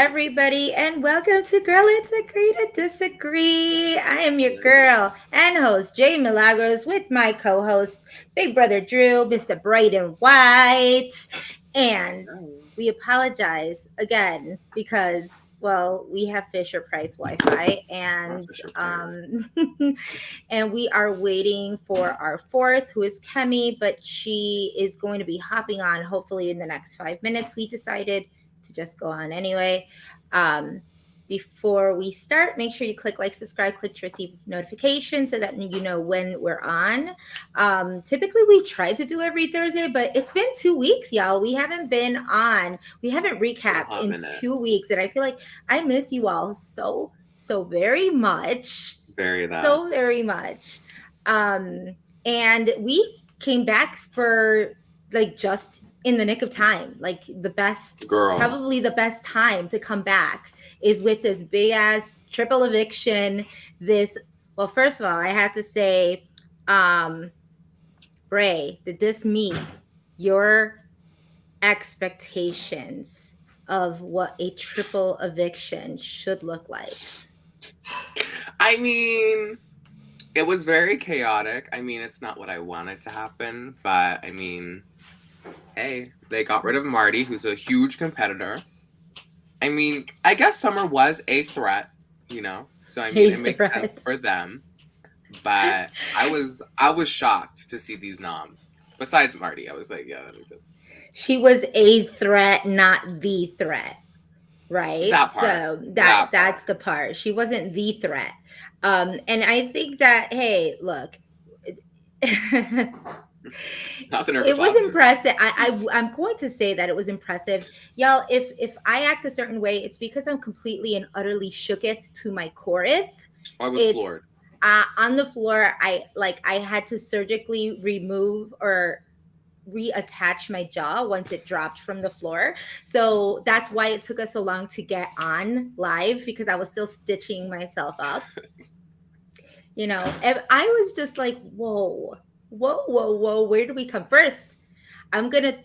everybody, and welcome to Girl It's Agree to Disagree. I am your girl and host, Jay Milagros, with my co host, Big Brother Drew, Mr. Bright and White. And we apologize again because, well, we have Fisher Price Wi Fi, and and we are waiting for our fourth, who is Kemi, but she is going to be hopping on hopefully in the next 5 minutes. We decided to just go on anyway. Before we start, make sure you click like, subscribe, click to receive notifications so that you know when we're on. Typically, we try to do every Thursday, but it's been 2 weeks, y'all. We haven't been on. We haven't recapped in 2 weeks, and I feel like I miss you all so very much. So very much. And we came back for like just in the nick of time, like the best, probably the best time to come back is with this big ass triple eviction. Well, first of all, I have to say, Bray, did this meet your expectations of what a triple eviction should look like? I mean, it was very chaotic. I mean, it's not what I wanted to happen, but I mean, hey, they got rid of Marty, who's a huge competitor. I mean, I guess Summer was a threat, you know? So, I mean, it makes sense for them. But I was shocked to see these noms. Besides Marty, I was like, yeah, that makes sense. She was a threat, not the threat. Right? That part. So that's the part. She wasn't the threat. And I think that, hey, look, it was impressive. I'm going to say that it was impressive, y'all. If I act a certain way, it's because I'm completely and utterly shooketh to my coreth. I was floored. On the floor, I had to surgically remove or reattach my jaw once it dropped from the floor. So that's why it took us so long to get on live, because I was still stitching myself up. You know, and I was just like, whoa, where do we come first? I'm gonna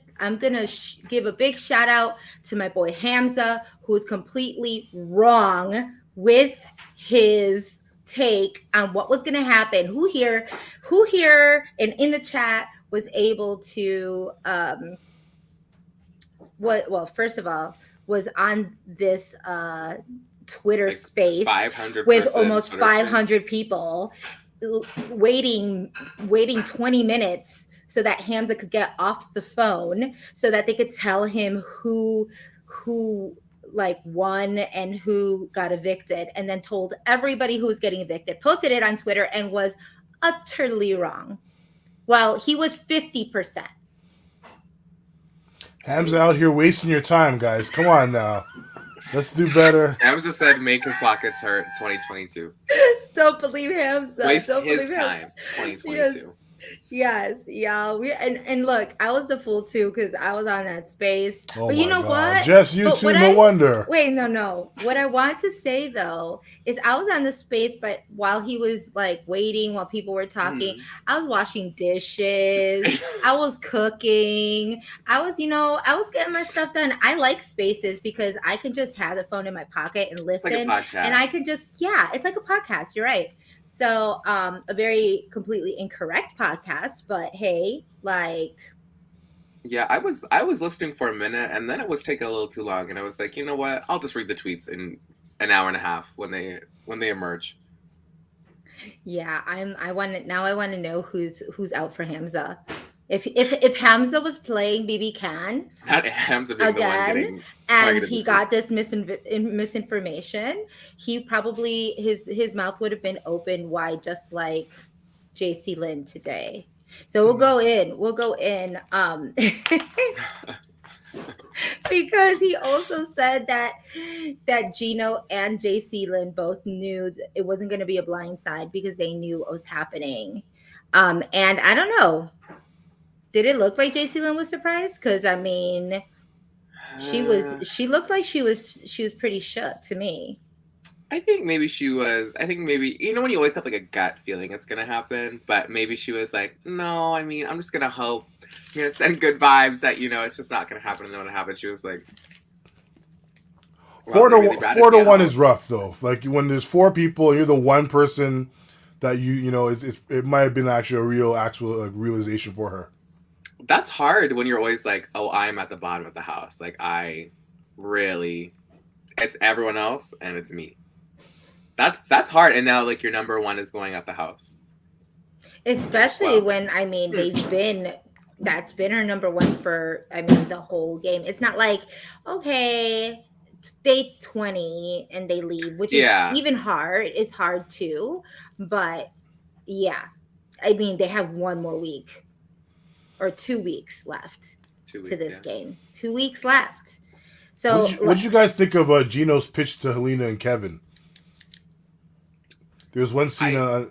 give a big shout out to my boy Hamza, who was completely wrong with his take on what was gonna happen. Who here and in the chat was able to first of all, was on this Twitter space with almost 500 people waiting 20 minutes so that Hamza could get off the phone so that they could tell him who like won and who got evicted, and then told everybody who was getting evicted, posted it on Twitter, and was utterly wrong. Well, he was 50%. Hamza out here wasting your time, guys. Come on now. Let's do better. Hamza said make his pockets hurt 2022. Don't believe Hamza. Waste his time 2022. Yes, yeah. And look, I was a fool too because I was on that space. But you know what? Just you two, no wonder. Wait, no. What I want to say though is I was on the space, but while he was like waiting, while people were talking, I was washing dishes. I was cooking. I was getting my stuff done. I like spaces because I can just have the phone in my pocket and listen. It's like a podcast. And I could just, it's like a podcast. You're right. So, a very completely incorrect podcast, but hey, like. Yeah, I was listening for a minute, and then it was taking a little too long, and I was like, you know what? I'll just read the tweets in an hour and a half when they emerge. Yeah, I want to know who's out for Hamza. If Hamza was playing BBCAN, not Hamza being again, and he got this misinformation, he probably his mouth would have been open wide, just like JC Lynn today. So we'll go in because he also said that Gino and JC Lynn both knew that it wasn't going to be a blind side because they knew what was happening. And I don't know. Did it look like JC Lynn was surprised? Because I mean, she looked like she was pretty shook to me. I think maybe she was. I think maybe, you know, when you always have like a gut feeling it's gonna happen, but maybe she was like, no, I mean, I'm just gonna hope, I'm gonna send good vibes that, you know, it's just not gonna happen, and then when it happens, she was like, Wow, they really ratted Four me to one out. is rough though. Like when there's four people and you're the one person that it might have been actually a real actual like, realization for her. That's hard when you're always like, oh, I'm at the bottom of the house. Like I really, it's everyone else and it's me. That's hard. And now like your number one is going at the house. Especially Well, when, I mean, that's been her number one for, I mean, the whole game. It's not like, okay, day 20 and they leave, which is yeah, even hard. It's hard too. But yeah, I mean, they have one more week or 2 weeks left two to weeks. this Yeah. game. 2 weeks left. So What did you guys think of Gino's pitch to Helena and Kevin? There was one scene, I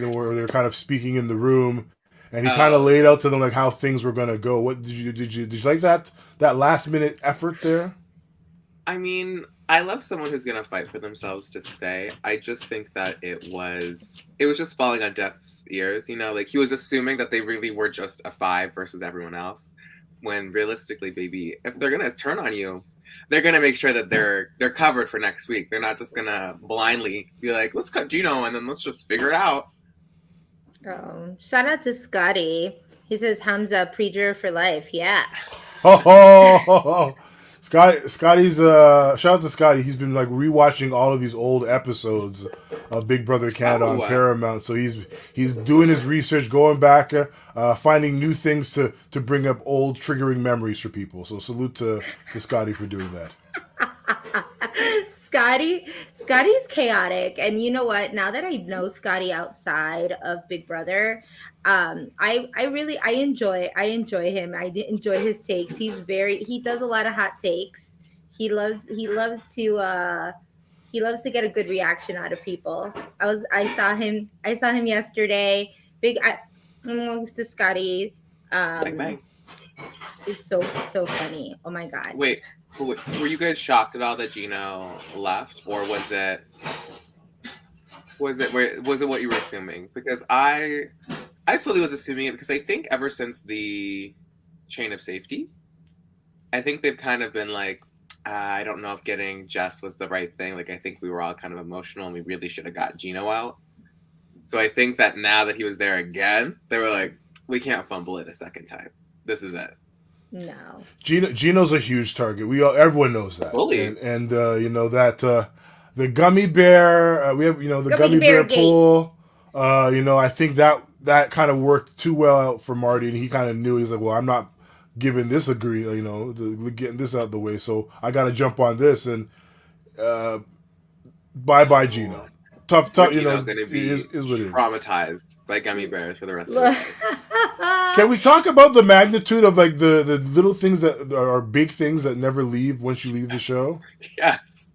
where they're kind of speaking in the room, and he kind of oh laid out to them like how things were gonna go. What did you like that last minute effort there? I mean, I love someone who's gonna fight for themselves to stay. I just think that it was just falling on deaf ears, like he was assuming that they really were just a five versus everyone else. When realistically, baby, if they're gonna turn on you, they're gonna make sure that they're covered for next week. They're not just gonna blindly be like, let's cut Gino and then let's just figure it out. shout out to Scotty. He says Hamza pre-juror for life. Yeah. Oh, Scotty's shout out to Scotty. He's been like rewatching all of these old episodes of Big Brother Canada on Oh, Paramount. So he's doing his research, going back, finding new things to bring up old triggering memories for people. So salute to Scotty for doing that. Scotty's chaotic, and you know what? Now that I know Scotty outside of Big Brother, I enjoy him. Enjoy his takes. He does a lot of hot takes. He loves to get a good reaction out of people. I saw him yesterday. To Scotty. bang bang. It's so funny. Oh my god. Wait, were you guys shocked at all that Gino left, or was it what you were assuming? Because I fully was assuming it because I think ever since the chain of safety, I think they've kind of been like, I don't know if getting Jess was the right thing. Like I think we were all kind of emotional and we really should have got Gino out. So I think that now that he was there again, they were like, we can't fumble it a second time. This is it. No. Gino's a huge target. Everyone knows that. Fully. And that the gummy bear. We have the gummy bear gate. pull. I think that kind of worked too well out for Marty, and he kind of knew. He's like, well, I'm not giving this getting this out of the way, so I got to jump on this, and bye Gino. Tough. Gino's going to be is what it is. traumatized by gummy bears for the rest of his life. Can we talk about the magnitude of like the little things that are big things that never leave once you leave the show? Yes.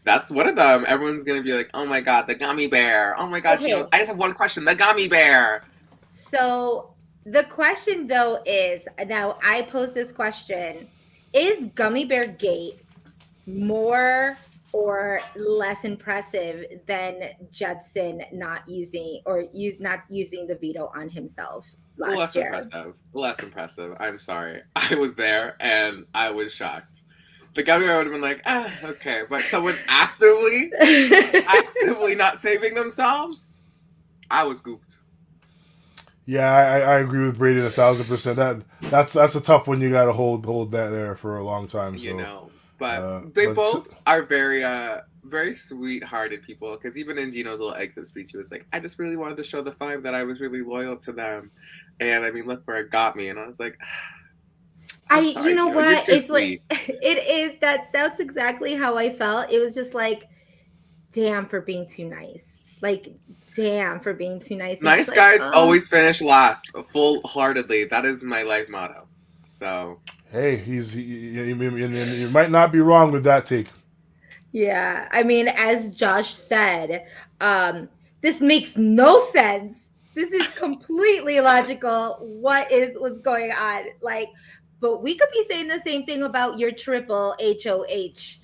That's one of them. Everyone's going to be like, oh my God, the gummy bear. Oh my God, Okay. Gino. I just have one question. The gummy bear. So the question though is, now I pose this question: is Gummy Bear Gate more or less impressive than Judson not using the veto on himself last Less year? impressive. Less impressive. I'm sorry. I was there and I was shocked. The gummy bear would have been like, okay. But someone actively not saving themselves, I was gooped. Yeah, I agree with Braden 1,000%. That's a tough one. You got to hold that there for a long time. So. But they both are very very sweet-hearted people. Because even in Gino's little exit speech, he was like, "I just really wanted to show the five that I was really loyal to them," and I mean, look where it got me. And I was like, sorry, you know Gino, what? you're too It's sweet. like it is that's exactly how I felt. It was just like, damn for being too nice. Like, damn for being too nice. Nice guys always finish last, full-heartedly. That is my life motto. So. Hey, you might not be wrong with that take. Yeah, I mean, as Josh said, this makes no sense. This is completely illogical. What's going on? Like, but we could be saying the same thing about your triple HOH,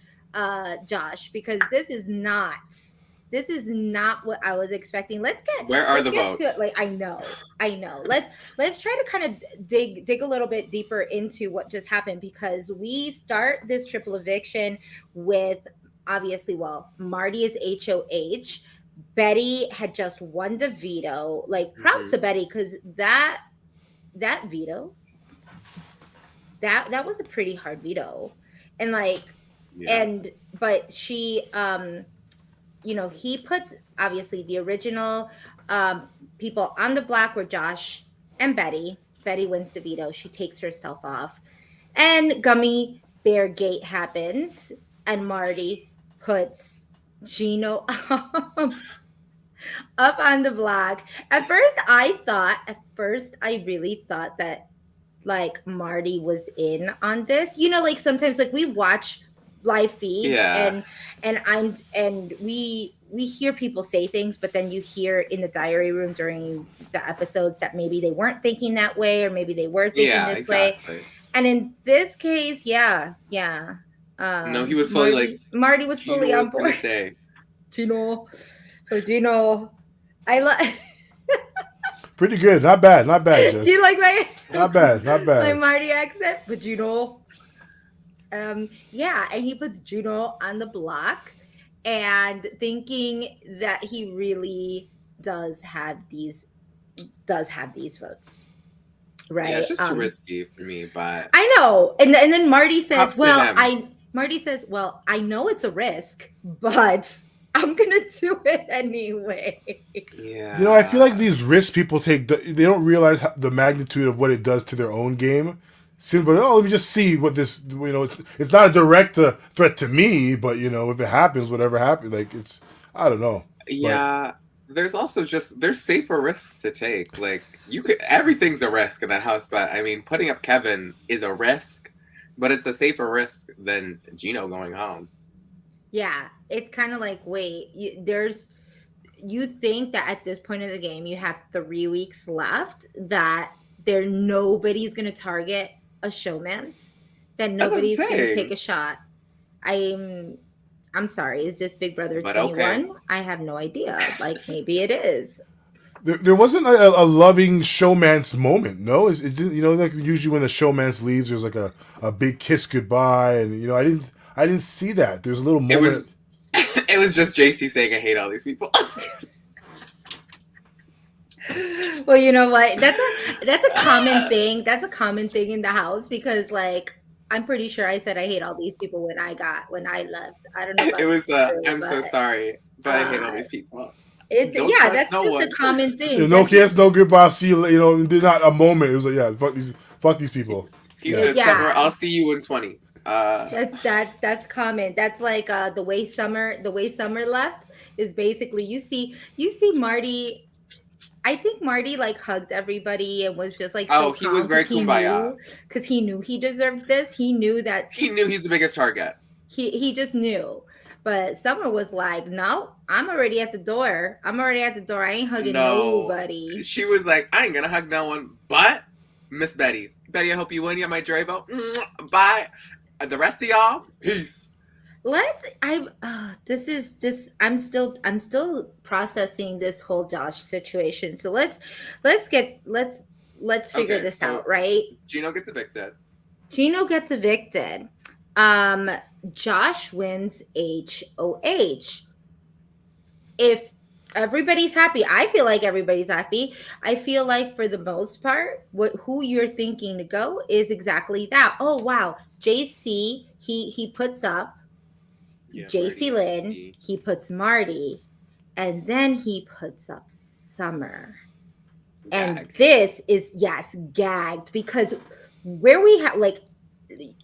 Josh, because this is not This is not what I was expecting. Where are Let's the get to it. votes? Like I know. Let's try to kind of dig a little bit deeper into what just happened, because we start this triple eviction with, obviously, well, Marty is HOH. Betty had just won the veto. Like, props Hmm. to Betty, because that veto, that was a pretty hard veto. And like, Yeah. and but she he puts, obviously, the original people on the block were Josh and Betty. Betty wins the veto. She takes herself off. And Gummy Bear Gate happens, and Marty puts Gino up on the block. At first, I really thought that like Marty was in on this. Like sometimes like we watch live feeds, Yeah. and we hear people say things, but then you hear in the diary room during the episodes that maybe they weren't thinking that way, or maybe they were thinking Yeah, this way. exactly. And in this case, yeah. No, he was fully like, Marty was Gino fully was on gonna board. stay. Gino. So Gino, I love. Pretty good. Not bad. Not bad, Do Jess. you like my Not bad. Not my bad. Marty accent? But yeah, and he puts Juno on the block, and thinking that he really does have these votes, Yeah, right? it's just too risky for me, but I know. And then props to him. Marty says, "Well, I know it's a risk, but I'm going to do it anyway." I feel like Yeah. these risks people take, they don't realize the magnitude of what it does to their own game. Simply, oh, let me just see what this, it's not a direct threat to me, but, if it happens, whatever happens, like, I don't know. But Yeah. There's also there's safer risks to take. Like everything's a risk in that house, but I mean putting up Kevin is a risk, but it's a safer risk than Gino going home. Yeah, it's kind of like, wait, you think that at this point of the game you have 3 weeks left, that nobody's going to target a showman's, that That's what I'm nobody's going to take saying. a shot. I'm sorry, is this Big Brother But okay. 21? I have no idea. Like, maybe it is. there wasn't a loving showman's moment, no? It didn't, like usually when the showman's leaves, there's like a big kiss goodbye, and, I didn't see that. There's a little It moment. was it was just JC saying I hate all these people. Well, you know what, that's a common thing. That's a common thing in the house, because like I'm pretty sure I said I hate all these people when I left. I don't know if It that's was true, I'm so but sorry, but I hate all uh these people. it's, Don't yeah, trust that's no just a one. common thing. No That's just, kiss, no goodbye. I'll see you. Did not a moment. It was like, yeah, fuck these people. He Yeah. said, "Summer, yeah. I'll see you in 20." That's common. That's like the way Summer left is basically, you see Marty. I think Marty like hugged everybody and was just like so Oh, he was calm, very kumbaya. because he knew he deserved this. He knew that He knew he's the biggest target. he just knew. But Summer was like, "No, I'm already at the door. I'm already at the door. I ain't hugging No, nobody." she was like, "I ain't gonna hug no one, but Miss Betty. Betty, I hope you win. You my Dre vote. Bye. The rest of y'all, peace." This is just, I'm still processing this whole Josh situation. So let's figure Okay, this so out, right? Gino gets evicted. Gino gets evicted. Um, Josh wins HOH. If everybody's happy, I feel like everybody's happy. I feel like for the most part, who you're thinking to go is exactly that. Oh wow, JC, he puts up Yeah, JC Marty, Lynn, JC. he puts Marty, and then he puts up Summer. And Gag. this is, yes, gagged, because where we have like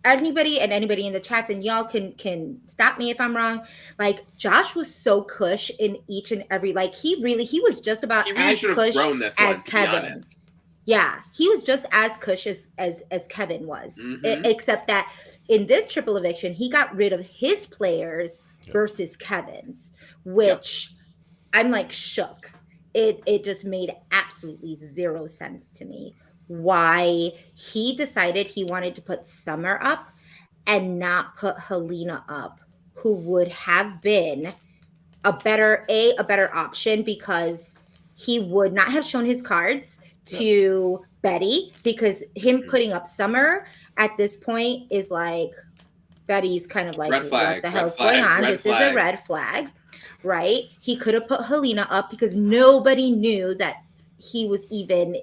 anybody in the chats, and y'all can stop me if I'm wrong. Like, Josh was so cush in each and every, like, he was just about He really as should have cush thrown this as one, to be Kevin. honest. Yeah, he was just as cush as Kevin was, Mhm. except that in this triple eviction, he got rid of his players versus Kevin's, which I'm like shook. It just made absolutely zero sense to me why he decided he wanted to put Summer up and not put Helena up, who would have been a better option because he would not have shown his cards Yep. to Betty, because him Mhm. putting up Summer at this point is like, Betty's kind of like, Red what flag, the red hell's going flag, on? red This is a flag. red flag, right? He could have put Helena up because nobody knew that he was even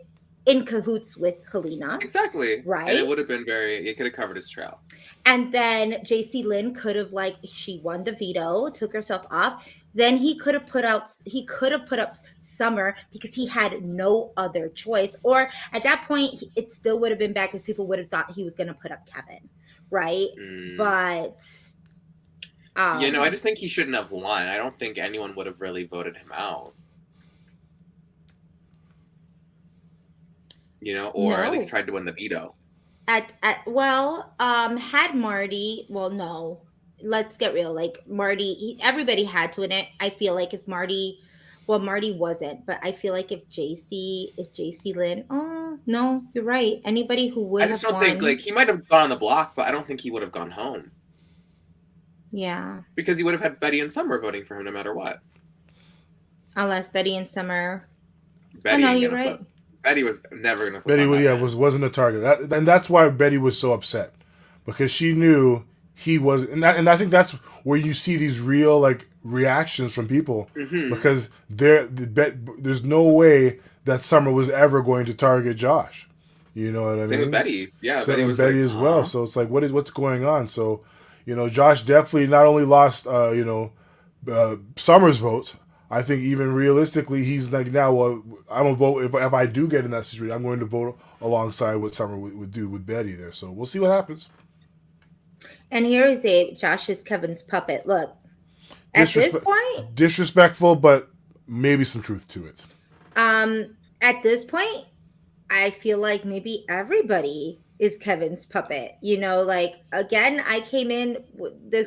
in cahoots with Helena, Exactly. And right? it would have been very, it could have covered his trail. And then JC Lynn could have, like, she won the veto, took herself off. Then he could have put up Summer because he had no other choice. Or at that point, it still would have been bad because people would have thought he was going to put up Kevin, right? Mm. But I um just think he shouldn't have won. I don't think anyone would have really voted him out. Or at least no. tried to win the veto. Had Marty, well, no, let's get real, like Marty, everybody had to win it. I feel like if Marty, well, Marty wasn't, but I feel like if JC Lynn, oh no, you're right, anybody who I would just have don't think, won. like, he might have gone on the block, but I don't think he would have gone home. Yeah, Because he would have had Betty and Summer voting for him no matter what. unless Betty and Summer. Oh Betty no, ain't you're gonna right. flip. Betty was never gonna flip Betty, on that yeah, man. wasn't a target, and that's why Betty was so upset, because she knew he was, and I think that's where you see these real like reactions from people, Mm-hmm. because there's no way that Summer was ever going to target Josh. You know what I Same with mean? Betty. Yeah, So Betty and was Betty like, as well. huh? So it's like, what's going on? So, Josh definitely not only lost, Summer's vote. I think even realistically, he's like, now, well, I'm gonna vote if I do get in that situation. I'm going to vote alongside what Summer would do with Betty there. So we'll see what happens. And here is Josh is Kevin's puppet. Look, at this Disrespect, point, disrespectful, but maybe some truth to it. at this point, I feel like maybe everybody is Kevin's puppet. Like, again, I came in the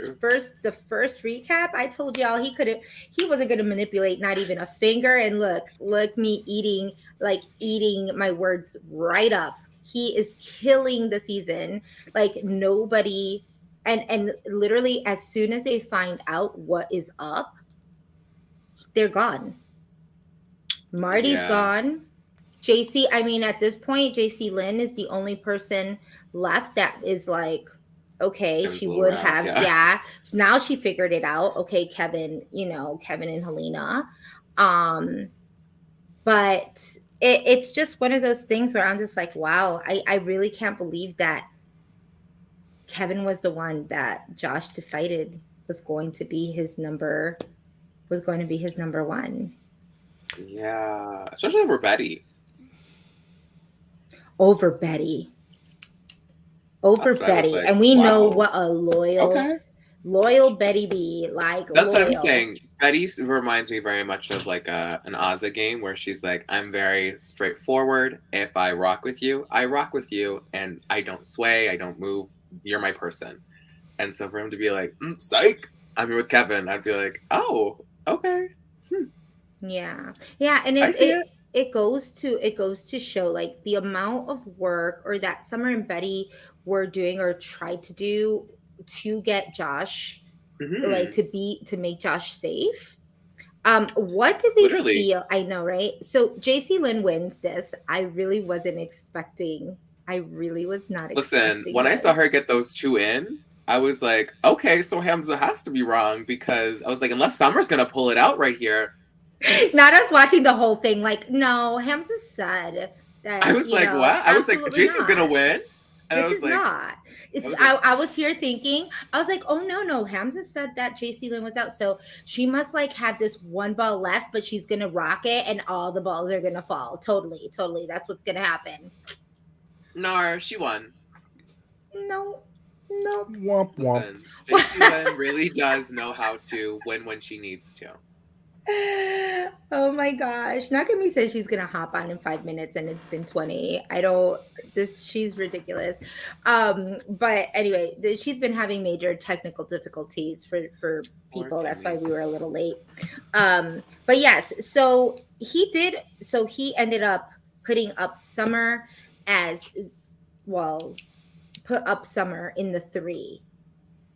first recap. I told y'all he wasn't going to manipulate not even a finger. And look me eating my words right up. He is killing the season. Like, nobody, and literally as soon as they find out what is up, they're gone. Marty's Yeah. gone. JC, I mean, at this point, JC Lynn is the only person left that is like, okay, Kevin's she a little would rat. have, Yeah. yeah. Now she figured it out. Okay, Kevin, Kevin and Helena. Um, but it's just one of those things where I'm just like, wow, I really can't believe that Kevin was the one that Josh decided was going to be his number one Yeah. Especially over Betty. over Betty. Over That's what I was Betty. like, And we know wow. what a Okay. loyal Betty be, like, That's what I'm loyal. saying. Betty reminds me very much of like an Ozza game where she's like, I'm very straightforward. If I rock with you, I rock with you, and I don't sway, I don't move. You're my person. And so for him to be like, psych, I'm here with Kevin, I'd be like, oh, okay, Yeah. Yeah, and I see it. it goes to show, like, the amount of work or that Summer and Betty were doing or tried to do to get Josh, like, Hmm. to make Josh safe. What did we Literally. feel? I know, right? So JC Lynn wins this. I really wasn't expecting. I really was not Listen, expecting when I saw her get this. those two in, I was like, okay, so Hamza has to be wrong, because I was like, unless Summer's gonna pull it out right here. Not us watching the whole thing. Like, no, Hamza said I that, was like, what? I was like, absolutely Jason's gonna not. win. And I This was is like, not. I It's was I, like, I was here thinking, I was like, oh no, Hamza said that JC Lynn was out. So she must like have this one ball left, but she's gonna rock it and all the balls are gonna fall. Totally, totally. That's what's gonna happen. no, she won. No, nope. Womp womp. Listen, JC Lynn really does know how to win when she needs to. Oh my gosh. Nakami says she's gonna hop on in 5 minutes and it's been 20. I don't this she's ridiculous. But anyway, she's been having major technical difficulties for Poor people. That's why Kimmy. we were a little late. But yes, so he ended up putting up Summer as, well, put up Summer in the 3.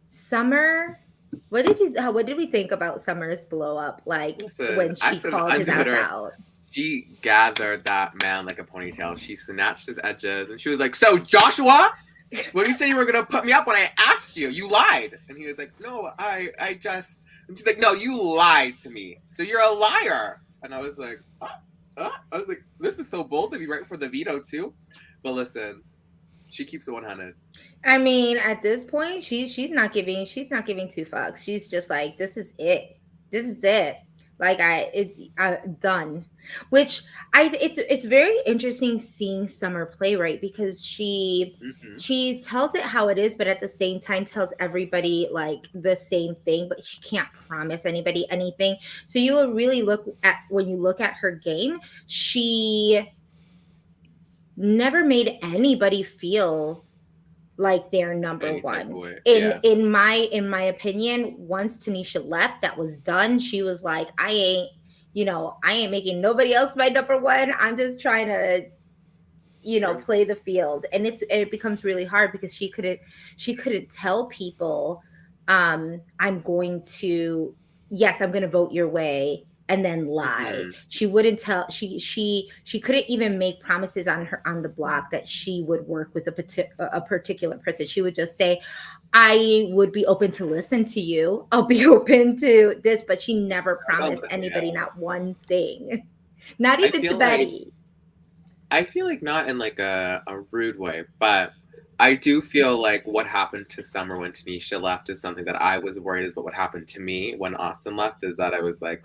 Summer What did we think about Summer's blow up? Like Listen, when I she said called his under ass her. out. She gathered that man like a ponytail. She snatched his edges and she was like, "So Joshua, when you said you were gonna put me up when I asked you, you lied." And he was like, "No, I just." And she's like, "No, you lied to me. So you're a liar." And I was like, I was like, "This is so bold of you right before the veto too." But listen, she keeps it 100. I mean, at this point, she's not giving two fucks. She's just like, this is it. This is it. Like I done. Which it's very interesting seeing Summer play, right? Because Mm-hmm. she tells it how it is, but at the same time tells everybody like the same thing, but she can't promise anybody anything. So you will really look at when you look at her game, she never made anybody feel like they're number Any type of one. way, In yeah. in my opinion, once Tanisha left, that was done. She was like, I ain't making nobody else my number one. I'm just trying to True. play the field. And it becomes really hard because she couldn't tell people, I'm going to yes, I'm going to vote your way, and then lie. Mm-hmm. She wouldn't tell. She couldn't even make promises on the block that she would work with a particular person. She would just say, I would be open to listen to you, I'll be open to this, but she never promised Yeah. anybody not one thing, not I even to feel like Betty. I feel like not in like a rude way, but I do feel like what happened to Summer when Tanisha left is something that I was worried is what happened to me when Austin left, is that I was like,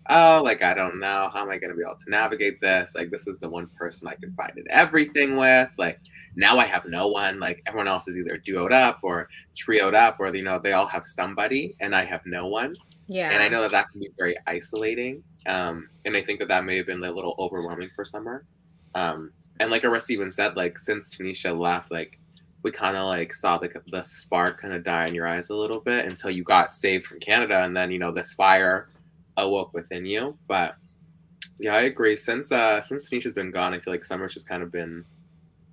oh, like I don't know, how am I gonna be able to navigate this? Like this is the one person I can find in everything with. Like now I have no one. Like everyone else is either duoed up or trioed up, or they all have somebody, and I have no one. And I Yeah. know that that can be very isolating. And I think that that may have been a little overwhelming for Summer. And like Arista even said, like since Tanisha left, like we kind of like saw the spark kind of die in your eyes a little bit until you got saved from Canada, and then this fire awoke within you. But yeah, I agree. Since Tanisha's been gone, I feel like Summer's just kind of been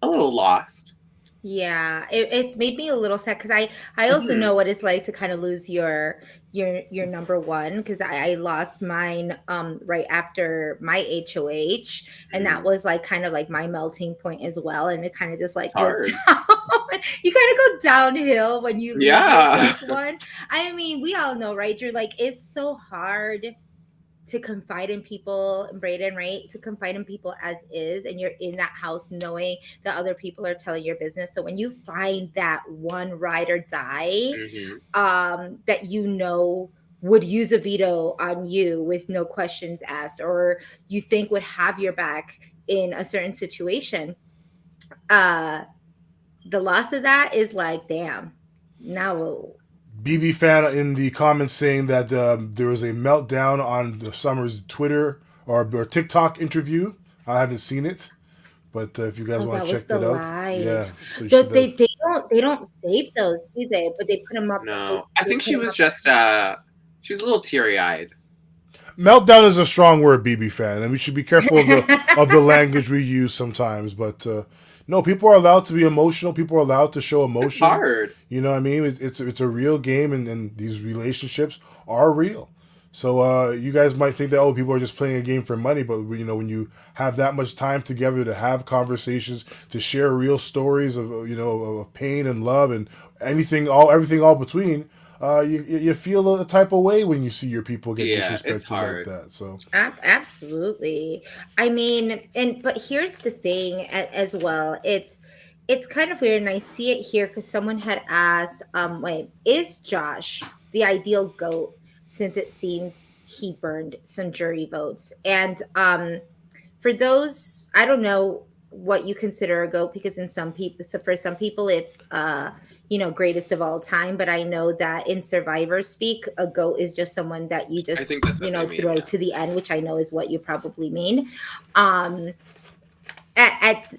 a little lost. Yeah, it's made me a little sad because I also Mm-hmm. know what it's like to kind of lose your number one, because I lost mine right after my HOH, and that Mm-hmm. was like kind of like my melting point as well, and it kind of just It's like went hard. down. You kind of go downhill when you lose your Yeah. first one. I mean, we all know, right, Drew? Like it's so hard to confide in people, Braden, right? To confide in people as is, and you're in that house knowing that other people are telling your business. So when you find that one ride or die, Mm-hmm. that would use a veto on you with no questions asked, or you think would have your back in a certain situation, uh, the loss of that is like, damn. Now, BB fan in the comments saying that there was a meltdown on the Summer's Twitter or TikTok interview. I haven't seen it, but if you guys oh, want that to was check the that out, live. yeah. So you said that They don't save those, do they? But they put them up. No, I They think put she them was up. just she was a little teary eyed. meltdown is a strong word, BB fan, and we should be careful of the language we use sometimes. But no, people are allowed to be emotional. People are allowed to show It's emotion. hard. You know what I mean? It's a real game, and these relationships are real. So you guys might think that people are just playing a game for money, but when you have that much time together to have conversations, to share real stories of of pain and love and everything all between, you feel a type of way when you see your people get Yeah, it's disrespected like hard. that. So Absolutely. I mean, but here's the thing as well. It's kind of weird, and I see it here because someone had asked, wait, is Josh the ideal goat since it seems he burned some jury votes? And for those, I don't know what you consider a goat, because in some people, so for some people it's greatest of all time, but I know that in survivor speak, a goat is just someone that you I just think that's what they mean. throw Yeah. to the end, which I know is what you probably mean. um at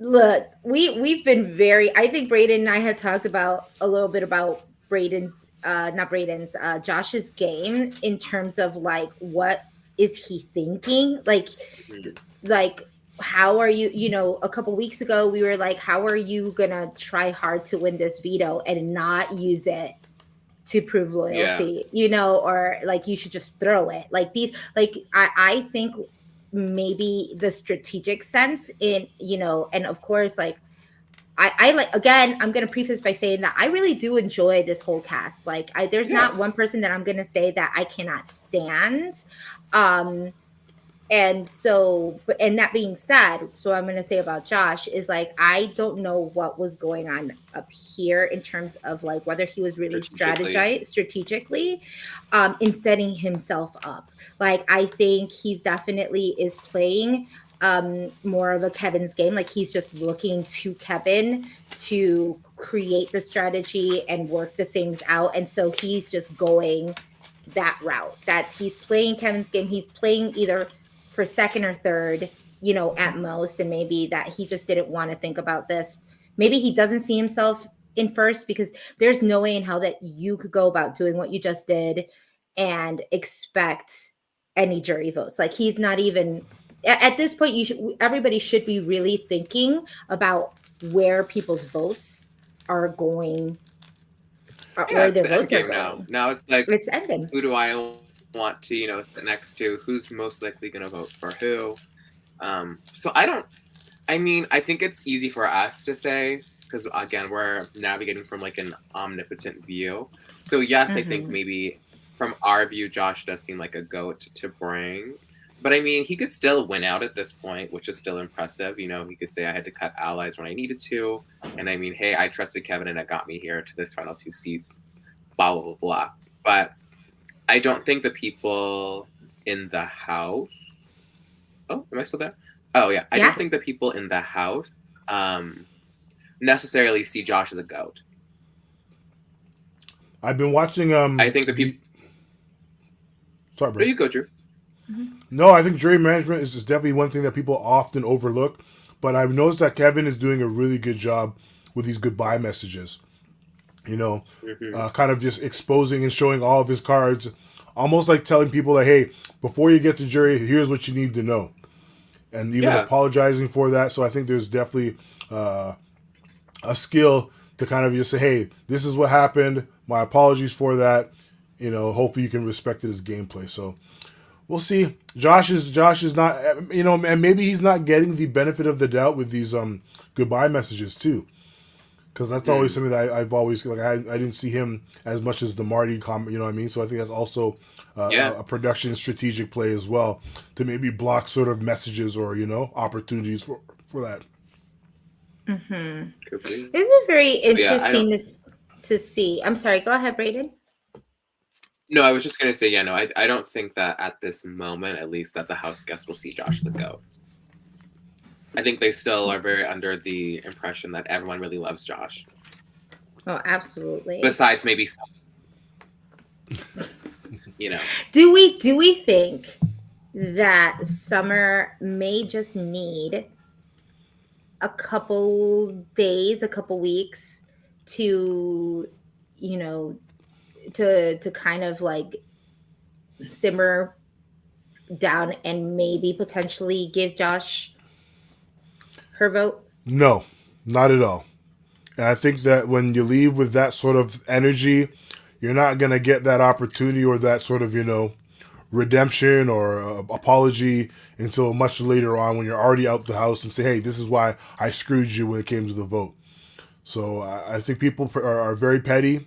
Look, we've been very, I think Braden and I had talked about a little bit about Braden's not Braden's Josh's game, in terms of like, what is he thinking, Mhm. like how are you, a couple weeks ago we were like, how are you gonna try hard to win this veto and not use it to prove Yeah. loyalty, you know, or like you should just throw it. Like these, like I think maybe the strategic sense in, you know, and of course, like I like, again, I'm gonna preface by saying that I really do enjoy this whole cast. Like there's Yeah. not one person that I'm gonna say that I cannot stand. Um and so, but and that being said, so I'm going to say about Josh is like I don't know what was going on up here in terms of like whether he was really Strategically. strategically in setting himself up. Like I think he's definitely is playing more of a Kevin's game. Like he's just looking to Kevin to create the strategy and work the things out, and so he's just going that route. That he's playing Kevin's game. He's playing either for second or third, you know, at most. And maybe that he just didn't want to think about this. Maybe he doesn't see himself in first, because there's no way in hell that you could go about doing what you just did and expect any jury votes. Like he's not even at this point, you should, everybody should be really thinking about where people's votes are going, Yeah, where it's their the end votes are game now. going. Now it's like, It's ending. who do I want to, sit next to? Who's most likely going to vote for who? So I mean, I think it's easy for us to say, because again, we're navigating from like an omnipotent view. So yes, I think Mm-hmm. maybe from our view, Josh does seem like a goat to bring. But I mean, he could still win out at this point, which is still impressive. You know, he could say I had to cut allies when I needed to. And I mean, hey, I trusted Kevin and it got me here to this final two seats, blah, blah, blah, blah. But I don't think the people in the House. Oh, am I still there? Oh, yeah. I Yeah. don't think the people in the House um, necessarily see Josh as a goat. I've been watching I think the the people. sorry, No, bro. you go, Drew. Mm-hmm. No, I think jury management is definitely one thing that people often overlook. But I've noticed that Kevin is doing a really good job with these goodbye messages. You know, Hmm. kind of just exposing and showing all of his cards, almost like telling people that, hey, before you get to jury, here's what you need to know, and even Yeah. apologizing for that. So I think there's definitely a skill to kind of just say, hey, this is what happened. My apologies for that. You know, hopefully you can respect it as gameplay. So we'll see. Josh is not, you know, and maybe he's not getting the benefit of the doubt with these goodbye messages too, because that's always Mm. something that I've always like. I didn't see him as much as the Marty comment. You know what I mean? So I think that's also Yeah. a production strategic play as well to maybe block sort of messages or opportunities for that. Mm-hmm. Could be. This is very But yeah, I don't. interesting to see. I'm sorry. Go ahead, Braden. No, I was just gonna say, yeah, no, I don't think that at this moment, at least, that the house guests will see Josh as a goat. I think they still are very under the impression that everyone really loves Josh. Oh, absolutely. Besides maybe some, you know. Do we think that Summer may just need a couple days, a couple weeks to, you know, to kind of like simmer down and maybe potentially give Josh her vote? No, not at all. And I think that when you leave with that sort of energy, you're not gonna get that opportunity or that sort of redemption or apology until much later on when you're already out the house and say, hey, this is why I screwed you when it came to the vote. So I think people are very petty,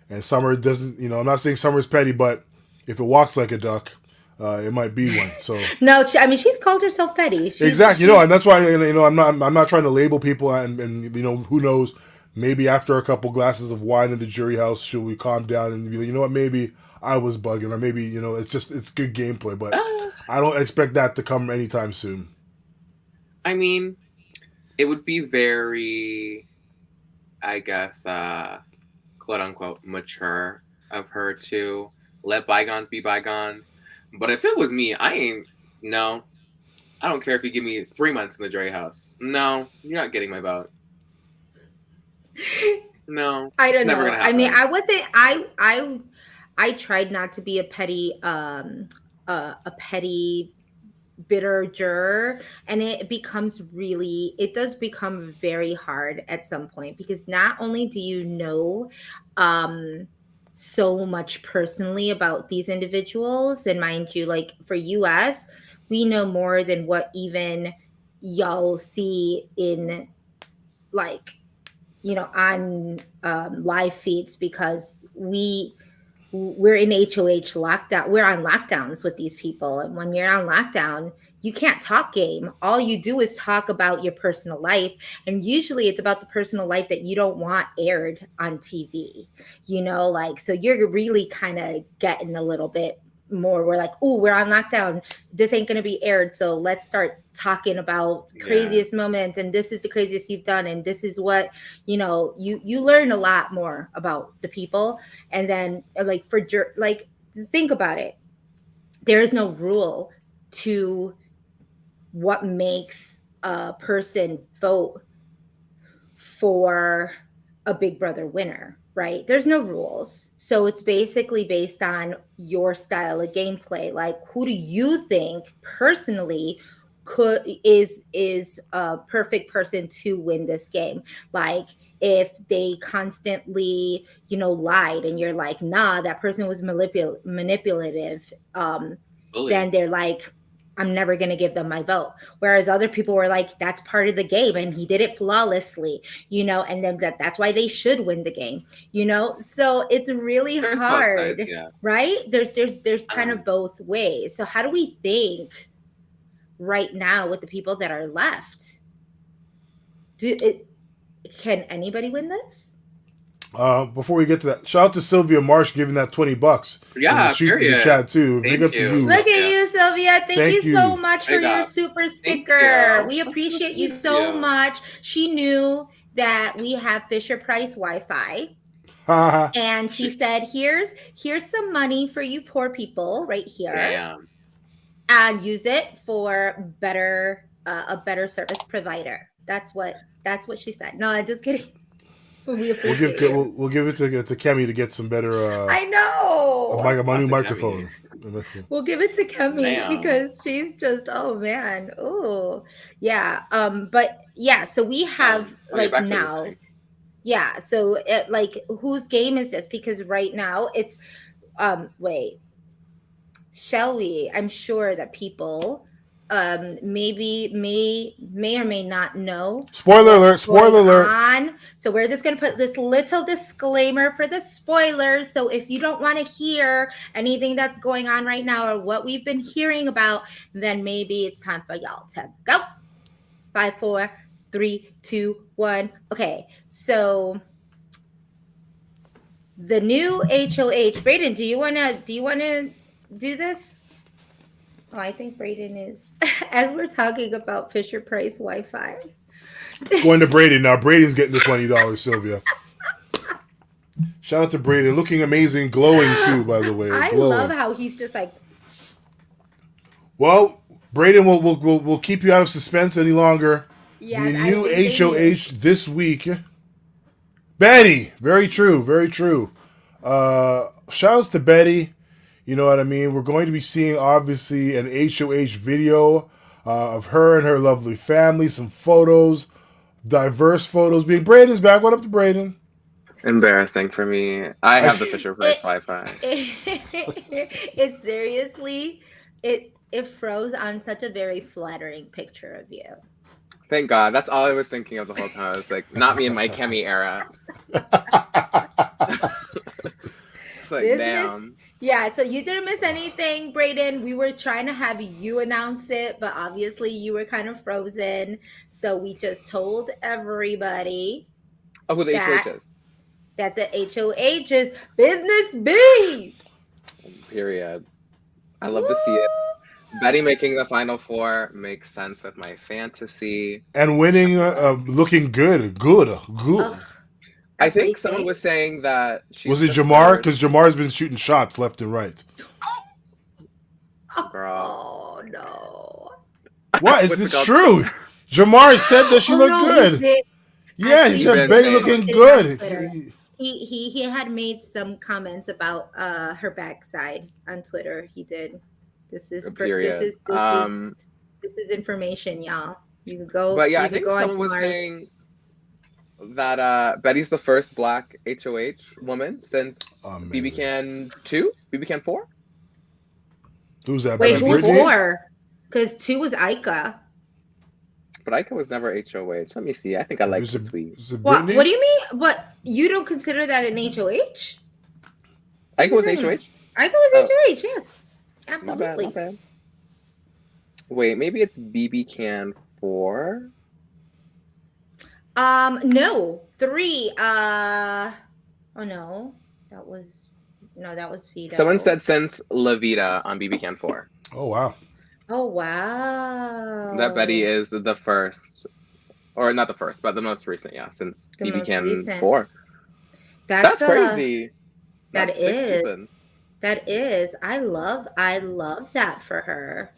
and Summer doesn't. I'm not saying Summer's petty, but if it walks like a duck, it might be one. So No, I mean she's called herself petty. exactly, She's and that's why I'm not trying to label people, and who knows. Maybe after a couple glasses of wine in the jury house, should we calm down and be like, you know what, maybe I was bugging, or maybe it's good gameplay, but Uh, I don't expect that to come anytime soon. I mean, it would be very, I guess, quote unquote, mature of her to let bygones be bygones. But if it was me, I ain't. No, I don't care if you give me 3 months in the jury house. No, you're not getting my vote. No, I it's don't never know. gonna I mean, happen. I wasn't. I tried not to be a petty a petty bitter juror, and it does become very hard at some point, because not only do you know um so much personally about these individuals. And mind you, like for us, we know more than what even y'all see in like, on live feeds, because we're in HOH lockdown. We're on lockdowns with these people. And when you're on lockdown, you can't talk game. All you do is talk about your personal life. And usually it's about the personal life that you don't want aired on TV, like, so you're really kind of getting a little bit more. We're like, oh, we're on lockdown. This ain't going to be aired. So let's start talking about Yeah. craziest moments. And this is the craziest you've done. And this is what, you learn a lot more about the people. And then like like, think about it. There is no rule to what makes a person vote for a Big Brother winner, right? There's no rules. So it's basically based on your style of gameplay. Like, who do you think personally is a perfect person to win this game? Like, if they constantly, lied, and you're like, nah, that person was manipulative, Fully. then they're like, I'm never going to give them my vote. Whereas other people were like, that's part of the game and he did it flawlessly, and then that's why they should win the game, So it's really There's both sides, hard, yeah. right? There's kind of Um, both ways. So how do we think right now with the people that are left? Can anybody win this? Before we get to that, shout out to Sylvia Marsh giving that $20 yeah, in the period. chat too. Big Thank up to you, you. Look at Sylvia. you, Sylvia. Thank you so much for Big your up. super Thank sticker. you. We appreciate you so much. She knew that we have Fisher Price Wi-Fi. And she said, here's some money for you poor people right here. Damn. And use it for a better service provider. That's what she said. No, I'm just kidding. We appreciate you. We'll give it to Kemi to get some better. I know. My new Lots of microphone. We'll give it to Kemi Damn. because she's just, oh man, oh yeah. But yeah, so we have like back to now. this thing. Yeah, so like, whose game is this? Because right now it's wait, shall we? I'm sure that people maybe may or may not know. Spoiler alert. On. So we're just going to put this little disclaimer for the spoilers. So if you don't want to hear anything that's going on right now or what we've been hearing about, then maybe it's time for y'all to go. 5, 4, 3, 2, 1. Okay, so the new HOH. Brayden, do you wanna do this? Oh, I think Brayden is, as we're talking about Fisher Price Wi-Fi. It's going to Brayden now. Brayden's getting the $20, Sylvia. Shout out to Brayden, looking amazing, glowing too, by the way. I love how he's just like. Well, Brayden, we'll keep you out of suspense any longer. Yes, the new HOH this week. Betty, very true, very true. Shouts to Betty. You know what I mean? We're going to be seeing, obviously, an HOH video of her and her lovely family, some photos, diverse photos. Brayden's back. What up to Brayden? Embarrassing for me. I have the Fisher Price Wi-Fi. It seriously, it froze on such a very flattering picture of you. Thank God. That's all I was thinking of the whole time. I was like, not me in my Kemi era. It's like, damn. Yeah, so you didn't miss anything, Brayden. We were trying to have you announce it, but obviously you were kind of frozen. So we just told everybody. Oh, who the HOH is. That the HOH is Business B. Period. I love to see it. Betty making the Final Four makes sense with my fantasy. And winning, looking good. I think someone was saying that she was it Jamar? Because Jamar's been shooting shots left and right. Girl. Oh no! What? Is this true? Jamar said that she looked good. He said Betty looking good. He had made some comments about her backside on Twitter. He did. This is information, y'all. You can go. But yeah, I think someone was saying that Betty's the first black HOH woman since Amazing. BBCAN 2, BBCAN 4, Who's that? Wait, Seven who was Brittany? people. 4? Because 2 was Ika. But Ika was never HOH. Let me see. I think I like Is the it, tweet. is it What Brittany? do you mean? But you don't consider that an HOH? What are Ika you was talking about? HOH? Ika was Oh, HOH, yes. my bad, my Absolutely. bad. Wait, maybe it's BBCAN 4? No. 3. Oh no. That was that was Someone Vito. said since La Vida on BBCAN 4. Oh wow. Oh That Betty wow. is the first, or not the first, but the most recent, yeah, since The most BBCAN recent. 4. That's That's crazy. that That's 6 is. seasons. That is. I love that for her.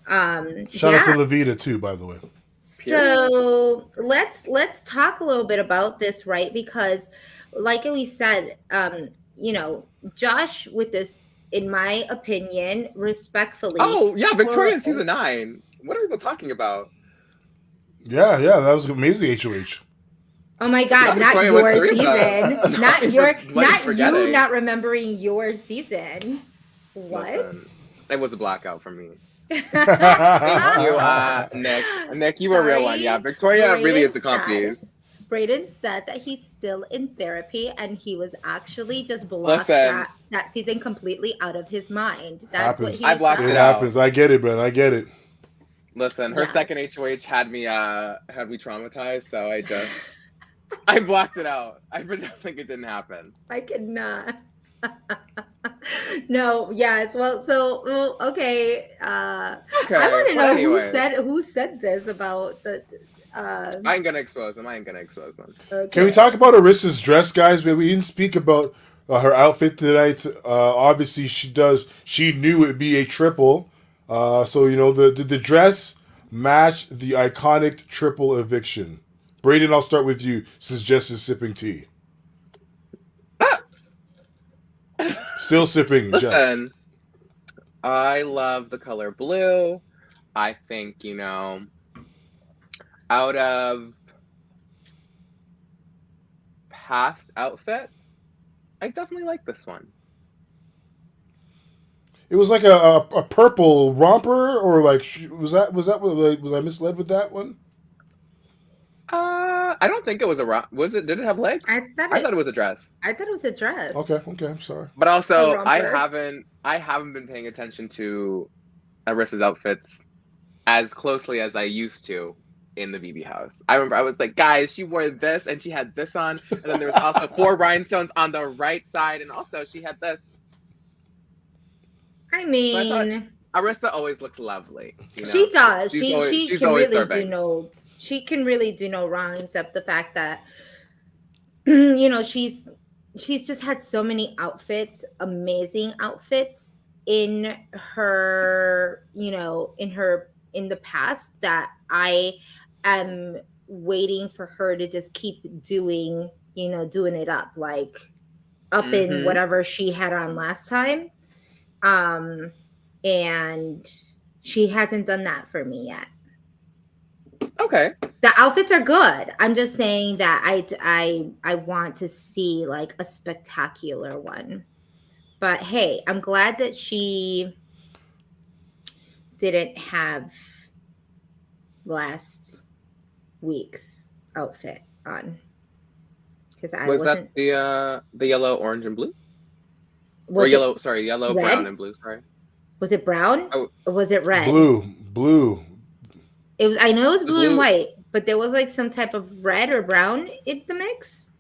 Shout out to Yeah. Levita too, by the way. Period. So let's talk a little bit about this, right? Because like we said, Josh with this, in my opinion, respectfully, Oh, yeah, Victoria in horrible. season 9. What are people talking about? Yeah, yeah, that was amazing. HOH. Oh my Not God, not Victoria with your 3 of the. season. Not for what he's Not you forgetting. not remembering your season. What? Listen, it was a blackout for me. Thank you, Nick. Nick, you were a real one. Yeah, Sorry. Victoria really is Braden the comp said piece. Braden said that he's still in therapy and he was actually just blocked Listen, that season completely out of his mind. That's what happens. he I blocked It it said. out. happens. I get it, man. I get it. Listen, her second Yes. HOH had me traumatized, so I blocked it out. I pretend like it didn't happen. I cannot. No, yes. Well, okay. I Okay, want to but know anyways, who said this about the I ain't gonna expose them. Can we okay. talk about Arissa's dress, guys? But we didn't speak about her outfit tonight. Obviously, she does. She knew it'd be a triple. So you know the dress matched the iconic triple eviction. Braden, I'll start with you since Jess is sipping tea. Still sipping, Jess. Listen, I love the color blue. I think, out of past outfits, I definitely like this one. It was like a purple romper, or like was I misled with that one? I don't think it was was it, did it have legs? I thought I thought it it was a dress. I thought it was a dress. Okay, okay, I'm sorry. But A also, romper. I haven't been paying attention to Arissa's outfits as closely as I used to in the BB house. I remember I was like, guys, she wore this and she had this on, and then there was also 4 rhinestones on the right side, and also she had this. I So I thought mean, Arissa always looked lovely. she does. She She's can always really do serving. she can really do no wrong except the fact that she's just had so many outfits, amazing outfits in her, in the past, that I am waiting for her to just keep doing it up, like up in Mm-hmm. whatever she had on last time. Um and she hasn't done that for me yet. Okay. The outfits are good. I'm just saying that I want to see like a spectacular one. But hey, I'm glad that she didn't have last week's outfit on, because I Was that wasn't. the yellow, orange, and blue? Or Was it yellow, sorry, yellow, brown, red? and blue, sorry. Was it brown? Oh, Or was it red? Blue. It was. I know it was the blue and blue. white, but there was like some type of red or brown in the mix.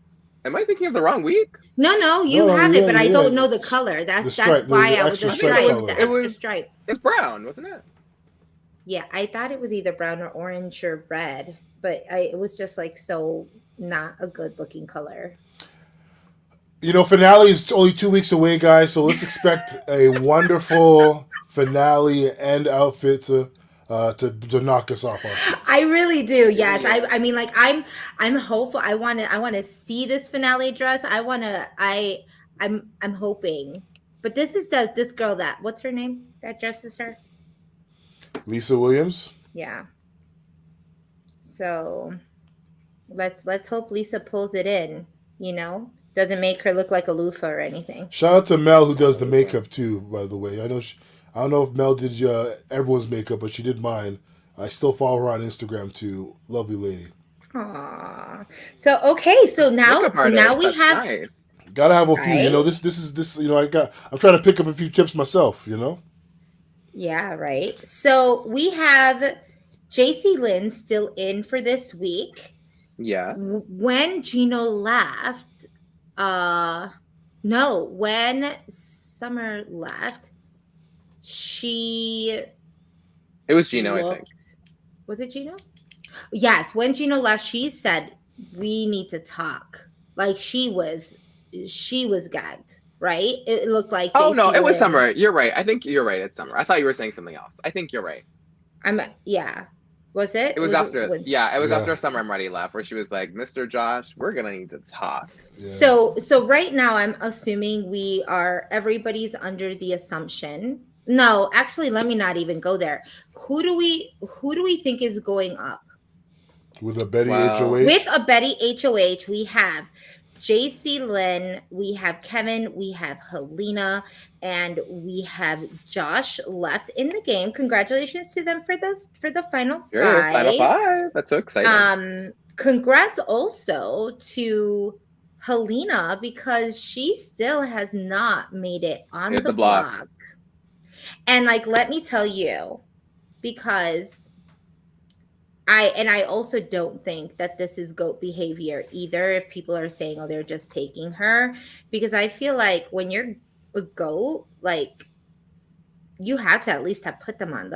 Am I thinking of the wrong week? No, you No, have it, yeah, but I yeah. don't know the color. The That's stripe, why the I was extra the I think stripe stripe, color. the it extra was stripe. it's brown, wasn't it? Yeah, I thought it was either brown or orange or red, but it was just like so not a good looking color. You know, finale is only 2 weeks away, guys. So let's expect a wonderful finale and outfit to knock us off our feet. I really do. Yes. Period. I mean, like, I'm hopeful. I want to see this finale dress. I'm hoping. But this is this girl, that what's her name? That dresses her? Lisa Williams. Yeah. So Let's hope Lisa pulls it in. You know, doesn't make her look like a loofah or anything. Shout out to Mel who does the Mona Lisa. makeup too. By the way, I don't know if Mel did everyone's makeup, but she did mine. I still follow her on Instagram too. Lovely lady. Aww. So okay, Makeup so now artist. we That's have nice. Gotta have a few. You know, right. this. You know, I'm trying to pick up a few tips myself. You know. Yeah, right. So we have JC Lynn still in for this week. Yes. When Gino left, uh no, when Summer left, she It was Gino, I think. looked, was it Gino? Yes, when Gino left, she said we need to talk. Like she was gagged, right? It looked like Oh no, JC it was Lynn. Summer. You're right. I think you're right. It's Summer. I thought you were saying something else. I think you're right. Yeah. Was it? It was Was it after, when yeah, it was Yeah. after Summer and Marty left, where she was like, "Mr. Josh, we're gonna need to talk." Yeah. so right now I'm assuming everybody's under the assumption. No, actually let me not even go there. Who do we think is going up? With a Betty Well, With HOH. a Betty HOH, we have JC Lynn, we have Kevin, we have Helena, and we have Josh left in the game. Congratulations to them for the final sure, Final five. Five. That's so exciting. Congrats also to Helena because she still has not made it on Hit the the block. block. And like let me tell you, because I also don't think that this is goat behavior either if people are saying, oh, they're just taking her. Because I feel like when you're a goat, like you have to at least have put them on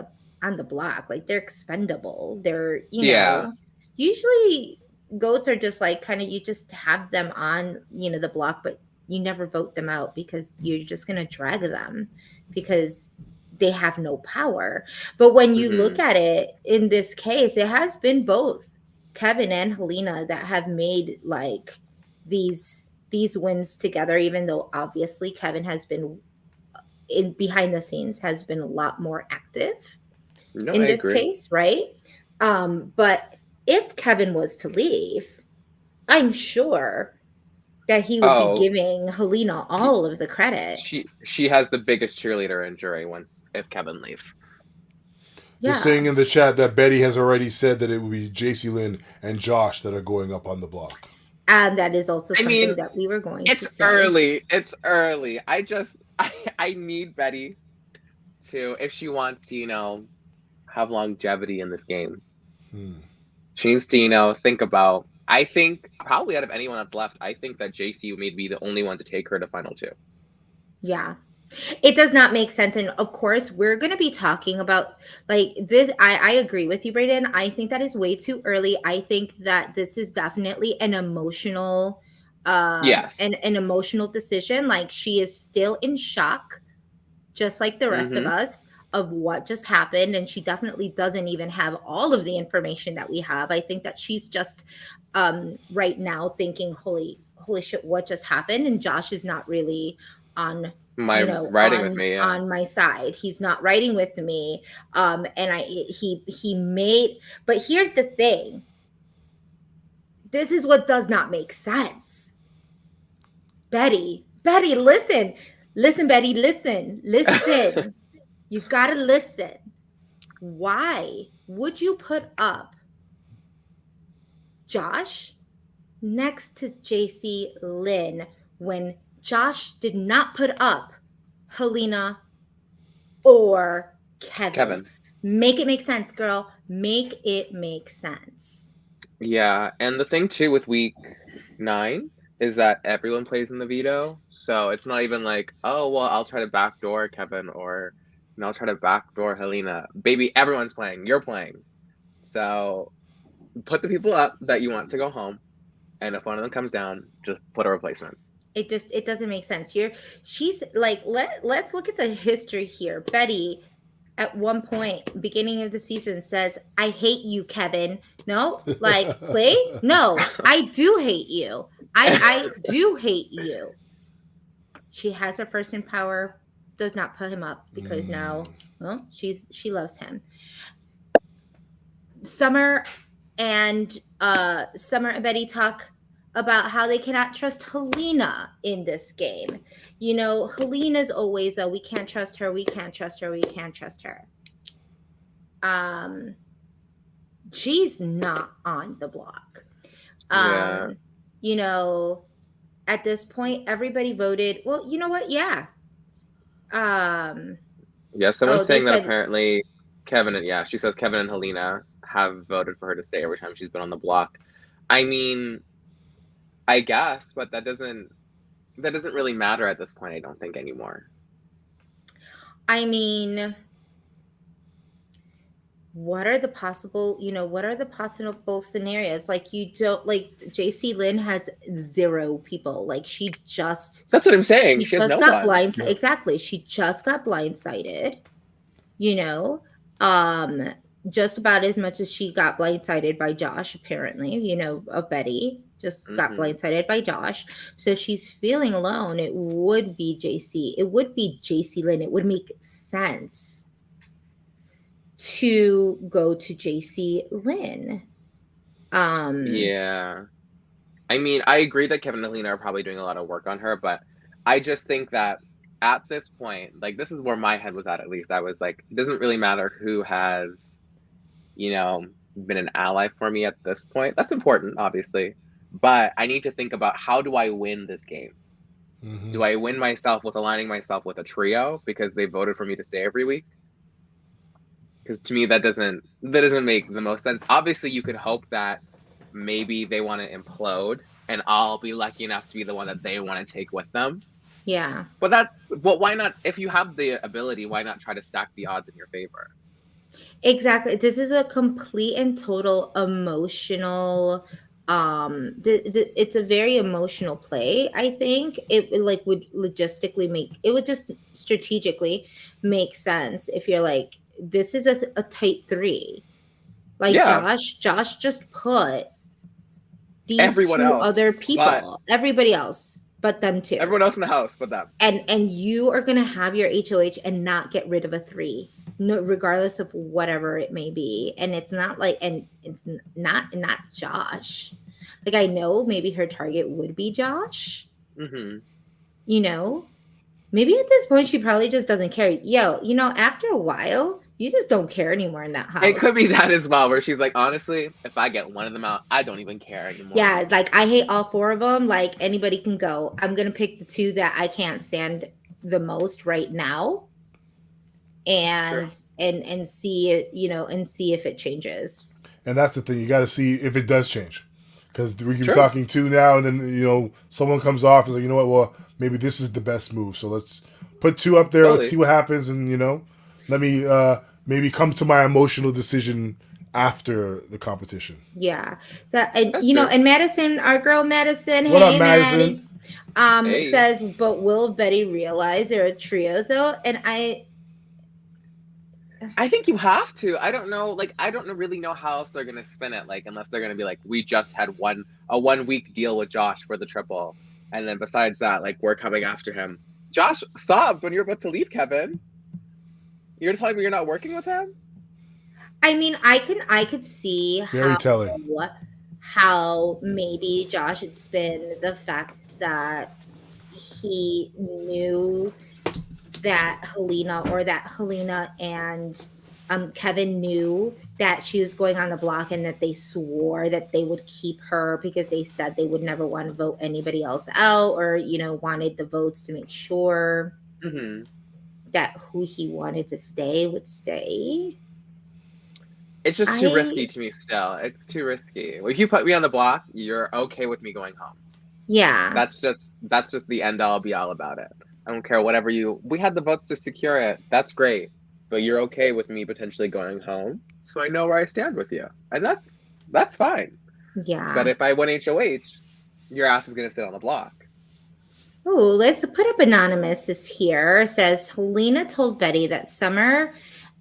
the block. Like they're expendable. They're, Yeah. usually goats are just like kind of you just have them on, the block, but you never vote them out because you're just gonna drag them because they have no power. But when you look Hmm. at it in this case, it has been both Kevin and Helena that have made like these wins together, even though obviously Kevin has been in behind the scenes has been a lot more active No, in I this agree. case, right? But if Kevin was to leave, I'm sure that he would be Oh, giving Helena he, all of the credit. she has the biggest cheerleader in jury once if Kevin leaves. They're Yeah. saying in the chat that Betty has already said that it will be JC Lynn and Josh that are going up on the block. And that is also I something mean, that we were going to it's say. early. It's early. I need Betty to, if she wants to, have longevity in this game. Hmm. She needs to, think about. I think probably out of anyone that's left, I think that JC may be the only one to take her to final two. Yeah. It does not make sense. And of course, we're going to be talking about like this. I agree with you, Brayden. I think that is way too early. I think that this is definitely Yes. an emotional decision. Like she is still in shock, just like the rest of Mm-hmm. us, of what just happened. And she definitely doesn't even have all of the information that we have. I think that she's just right now thinking, holy shit, what just happened? And Josh is not really on My writing with me, yeah. on my side. He's not writing with me. And he made, but here's the thing. This is what does not make sense. Betty, listen. Listen, Betty, listen. You gotta listen. Why would you put up Josh next to JC Lynn when Josh did not put up Helena or Kevin? Kevin. Make it make sense, girl. Make it make sense. Yeah, and the thing too with week 9 is that everyone plays in the veto, so it's not even like, oh well, I'll try to backdoor Kevin or I'll try to backdoor Helena. Baby, everyone's playing. You're playing. So put the people up that you want to go home, and if one of them comes down, just put a replacement. It doesn't make sense. She's like let's look at the history here. Betty at one point beginning of the season says, I hate you, Kevin. No, like play. No, I do hate you. I do hate you. She has her first in power, does not put him up because now, well, she loves him. Summer and Summer and Betty talk about how they cannot trust Helena in this game. You know, Helena's always a we can't trust her, we can't trust her, we can't trust her. She's not on the block. Yeah. You know, at this point, everybody voted. Well, you know what? Yeah. Yeah, someone's They saying that said, apparently she says Kevin and Helena have voted for her to stay every time she's been on the block. I mean, I guess, but that doesn't really matter at this point, I don't think, anymore. I mean, what are the possible scenarios? Like, you don't, like, JC Lynn has 0 people. Like, That's what I'm saying. She has no got one. blindsided. Exactly. She just got blindsided, you know, just about as much as she got blindsided by Josh, apparently, you know, Betty just got blindsided by Josh. So she's feeling alone. It would be JC Lynn. It would make sense to go to JC Lynn. Yeah. I mean, I agree that Kevin and Helena are probably doing a lot of work on her, but I just think that at this point, like, this is where my head was at least. I was like, it doesn't really matter who has, you know, been an ally for me at this point. That's important, obviously. But I need to think about, how do I win this game? Mm-hmm. Do I win myself with aligning myself with a trio because they voted for me to stay every week? Because to me, that doesn't make the most sense. Obviously, you could hope that maybe they want to implode and I'll be lucky enough to be the one that they want to take with them. Yeah. But why not? If you have the ability, why not try to stack the odds in your favor? Exactly. This is a complete and total emotional, it's a very emotional play. I think it like would just strategically make sense if you're like, this is a tight 3. Like, Yeah. Josh just put these Everyone 2 else, other people, everybody else but them 2. Everyone else in the house but them. And you are gonna have your HOH and not get rid of a 3, no, regardless of whatever it may be. And it's not like, and it's not Josh. Like, I know maybe her target would be Josh. Mm-hmm. You know, maybe at this point she probably just doesn't care. Yo, you know, after a while, you just don't care anymore in that house. It could be that as well, where she's like, honestly, if I get one of them out, I don't even care anymore. Yeah, like, I hate all 4 of them. Like, anybody can go. I'm gonna pick the 2 that I can't stand the most right now, and see it, you know, and see if it changes. And that's the thing. You got to see if it does change. Because we keep talking 2 now, and then, you know, someone comes off and is like, you know what, well, maybe this is the best move. So let's put 2 up there. Let's see what happens. And, you know, let me maybe come to my emotional decision after the competition. Yeah. You know, and Madison, our girl Madison, what up, Madison? Maddie, says, but will Betty realize they're a trio, though? And I think you have to. I don't know. Like, I don't really know how else they're gonna spin it. Like, unless they're gonna be like, we just had a 1 week deal with Josh for the triple, and then besides that, like, we're coming after him. Josh sobbed when you're about to leave, Kevin. You're telling me you're not working with him? I mean, I could see very telling how maybe Josh had spin the fact that he knew that Helena and Kevin knew that she was going on the block, and that they swore that they would keep her because they said they would never want to vote anybody else out, or, you know, wanted the votes to make sure that who he wanted to stay would stay. It's just too risky to me still. It's too risky. If you put me on the block, you're okay with me going home. Yeah. That's just the end all be all about it. I don't care whatever we had the votes to secure it. That's great. But you're okay with me potentially going home. So I know where I stand with you. And that's fine. Yeah. But if I win HOH, your ass is gonna sit on the block. Oh, let's put up Anonymous is here. It says Helena told Betty that Summer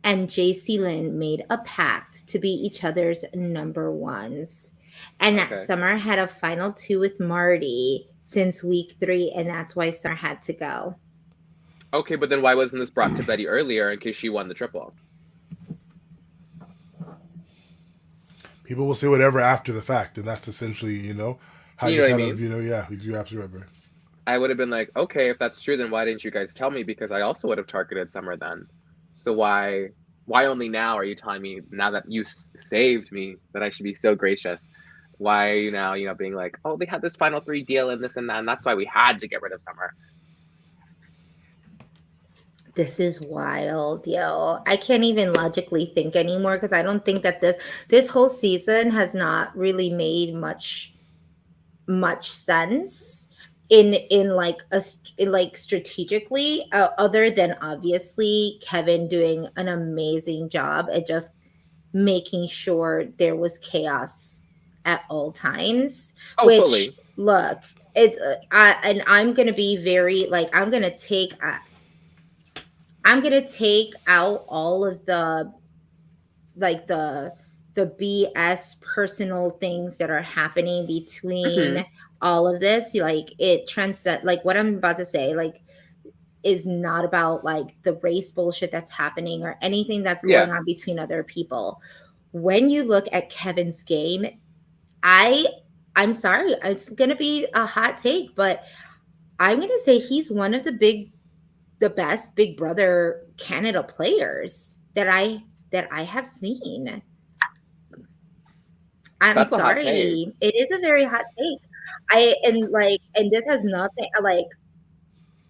and JC Lynn made a pact to be each other's number ones, and that Summer had a final 2 with Marty since week 3, and that's why Summer had to go. Okay, but then why wasn't this brought to Betty earlier in case she won the triple? People will say whatever after the fact, and that's essentially, how You you know what I kind of, mean? yeah, you're absolutely right, Barry. I would have been like, okay, if that's true, then why didn't you guys tell me? Because I also would have targeted Summer then. So why only now are you telling me, now that you saved me, that I should be so gracious? Why are you now, being like, oh, they had this final three deal and this and that, and that's why we had to get rid of Summer. This is wild, yo. I can't even logically think anymore because I don't think that this whole season has not really made much sense in like in like strategically, other than obviously Kevin doing an amazing job at just making sure there was chaos at all times. Oh, Which, fully. look, I'm gonna be very like I'm gonna take out all of the like the BS personal things that are happening Hmm. between all of this. Like it transcend, like what I'm about to say, like is not about like the race bullshit that's happening or anything that's going Yeah. on between other people. When you look at Kevin's game, I I'm sorry, it's gonna be a hot take, but I'm gonna say he's one of the best Big Brother Canada players that I have seen. I'm That's a hot take. sorry. It is a very hot take. I and like and this has nothing like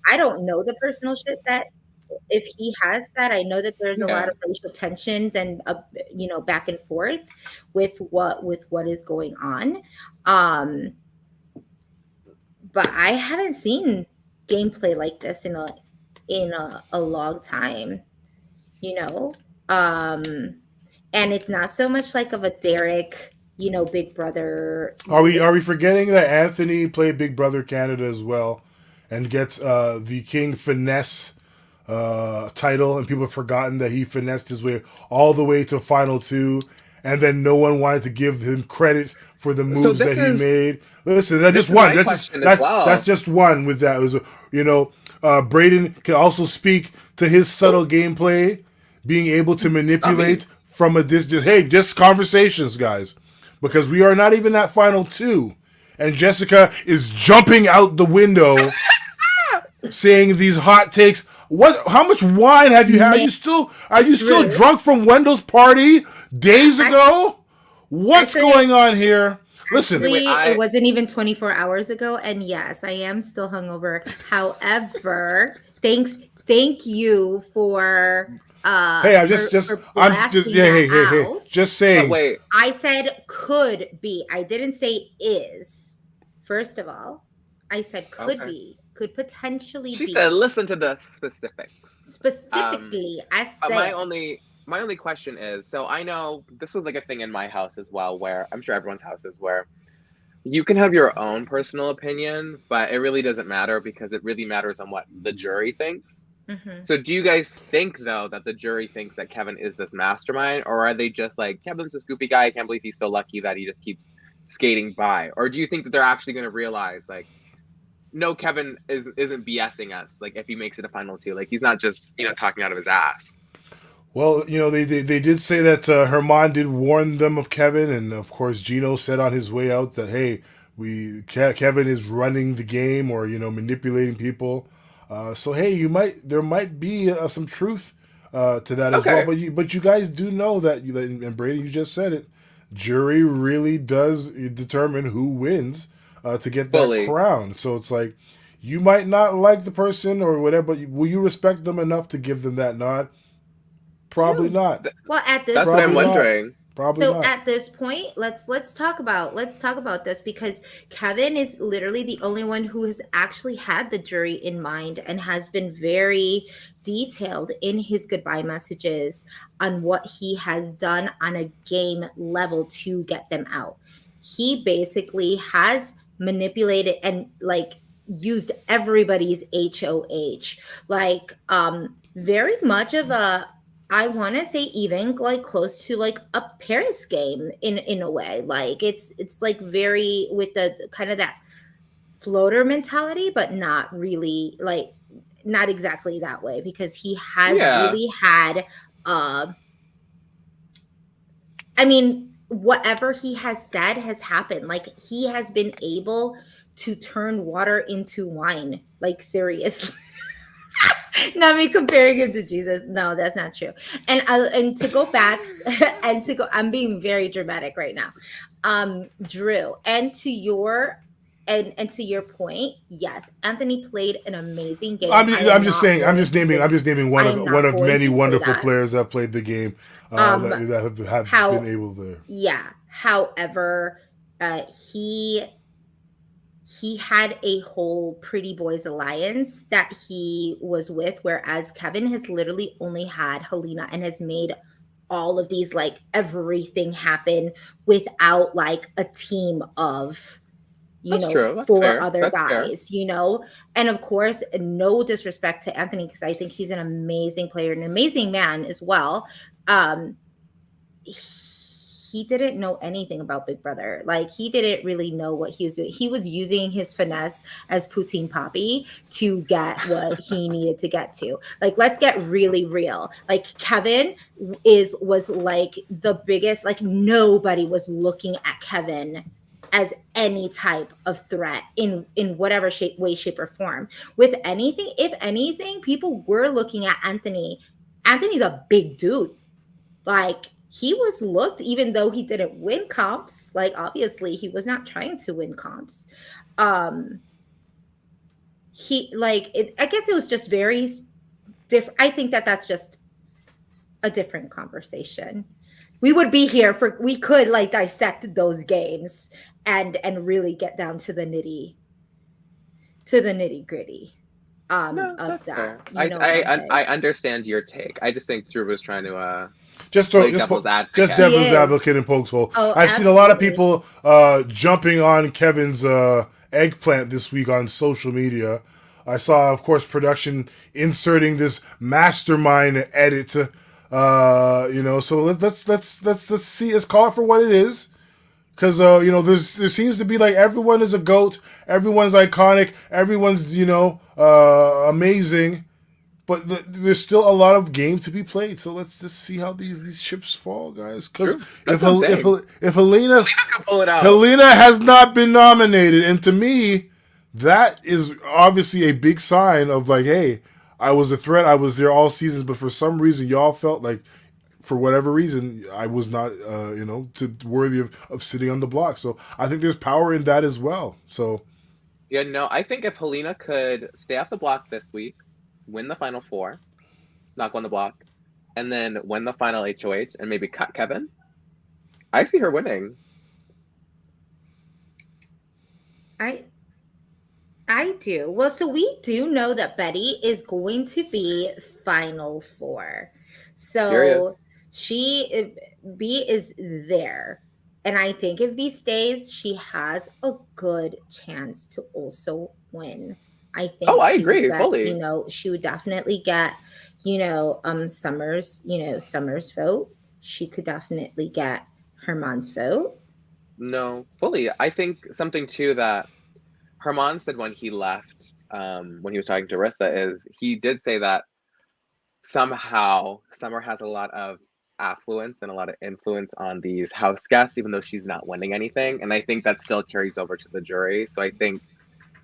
I don't know the personal shit that if he has said. I know that there's a lot Yeah. of racial tensions and back and forth with what is going on. Um but I haven't seen gameplay like this in a long time, you know. Um and it's not so much like of a Derek, Big Brother. Are we forgetting that Anthony played Big Brother Canada as well, and gets the King Finesse title, and people have forgotten that he finessed his way all the way to Final Two, and then no one wanted to give him credit for the So moves that this he is made. Listen, that's this just is one. my That's just question as that's well. just one with that. It was, Braden can also speak to his Oh, subtle gameplay, being able to not me. manipulate from a distance. Hey, just conversations, guys, because we are not even at Final Two, and Jessica is jumping out the window saying these hot takes. What? How much wine have you had? Man, Are you still Drew, drunk from Wendell's party days I ago? What's actually going on here? Listen, Wait, Actually, it I wasn't even 24 hours ago. And yes, I am still hungover. However, thank you hey, for I'm just, blasting that hey, out. just but saying. wait. I said could be. I didn't say is. First of all, I said could Okay. be, could potentially She said, be. listen to the specifics. Um, Specifically, I but my said, only my only question is, so I know this was like a thing in my house as well, where I'm sure everyone's house is, where you can have your own personal opinion, but it really doesn't matter because it really matters on what the jury thinks. mhm. So do you guys think though that the jury thinks that Kevin is this mastermind, or are they just like, Kevin's this goofy guy, I can't believe he's so lucky that he just keeps skating by? Or do you think that they're actually going to realize like, no, Kevin isn't BSing us. Like if he makes it a final two, like he's not just talking out of his ass. Well, they did say that Herman did warn them of Kevin, and of course Gino said on his way out that, hey, Kevin is running the game, or manipulating people. So hey, there might be some truth to that as well. Okay, But you guys do know that, and Brady, you just said it. Jury really does determine who wins to get that fully. crown. So it's like, you might not like the person or whatever, but will you respect them enough to give them that nod? Probably True. not. Th- Well, at this that's what I'm Probably point, not. wondering. Probably so not. at this point, let's talk about this because Kevin is literally the only one who has actually had the jury in mind and has been very detailed in his goodbye messages on what he has done on a game level to get them out. He basically has manipulated and like used everybody's HOH. Like very much of a, I want to say even like close to like a Paris game in a way. Like it's like very with the kind of that floater mentality, but not really like not exactly that way because he has Yeah. really had uh I mean whatever he has said has happened. Like he has been able to turn water into wine. Like seriously. Not me comparing him to Jesus. No, that's not true. And to go back and to go, I'm being very dramatic right now. Drew, and to your point, yes, Anthony played an amazing game. I am I'm just not saying. going to I'm just naming I am one not of going many to say wonderful that. players that played the game Um, that have been how able to. yeah. However, uh, he he had a whole Pretty Boys alliance that he was with, whereas Kevin has literally only had Helena and has made all of these like everything happen without like a team of That's true. That's four fair. other That's fair. guys, and of course, no disrespect to Anthony because I think he's an amazing player, an amazing man as well. um he didn't know anything about Big Brother. Like he didn't really know what he was doing. He was using his finesse as Poutine Poppy to get what he needed to get to. Like let's get really real. Like Kevin was like the biggest, like nobody was looking at Kevin as any type of threat in whatever way, shape, or form. With anything, if anything, people were looking at Anthony. Anthony's a big dude. Like he was looked, even though he didn't win comps. Like obviously he was not trying to win comps. um he like it, I guess it was just very different. I think that that's just a different conversation. We would be here for, we could like dissect those games and really get down to the nitty gritty No, of that's that, fair. you know what I'm I saying. understand your take. I just think Drew was trying to Just throw play devil's just advocate. He devil's is. advocate and pokes hole. Oh, I've seen a lot of absolutely. people jumping on Kevin's eggplant this week on social media. I saw, of course, production inserting this mastermind edit. So let's see. Let's call it for what it is. Because there seems to be like everyone is a goat, everyone's iconic, everyone's amazing, but there's still a lot of game to be played. So let's just see how these chips fall, guys. Because True. That's what I'm saying. if Helena's Helena can pull it out. Helena has not been nominated, and to me, that is obviously a big sign of like, hey, I was a threat. I was there all seasons, but for some reason, y'all felt like, for whatever reason, I was not, worthy of sitting on the block. So I think there's power in that as well. So Yeah, no, I think if Helena could stay off the block this week, win the final four, not go on the block, and then win the final HOH and maybe cut Kevin, I see her winning. I I do. Well, so we do know that Betty is going to be Final Four. Period. So B is there. And I think if B stays, she has a good chance to also win. I Oh, think I she would agree get, fully. she would definitely get, Summer's vote. She could definitely get Herman's vote. No, fully. I think something too that Herman said when he left, when he was talking to Rissa, is he did say that somehow Summer has a lot of affluence and a lot of influence on these house guests, even though she's not winning anything. And I think that still carries over to the jury. So I think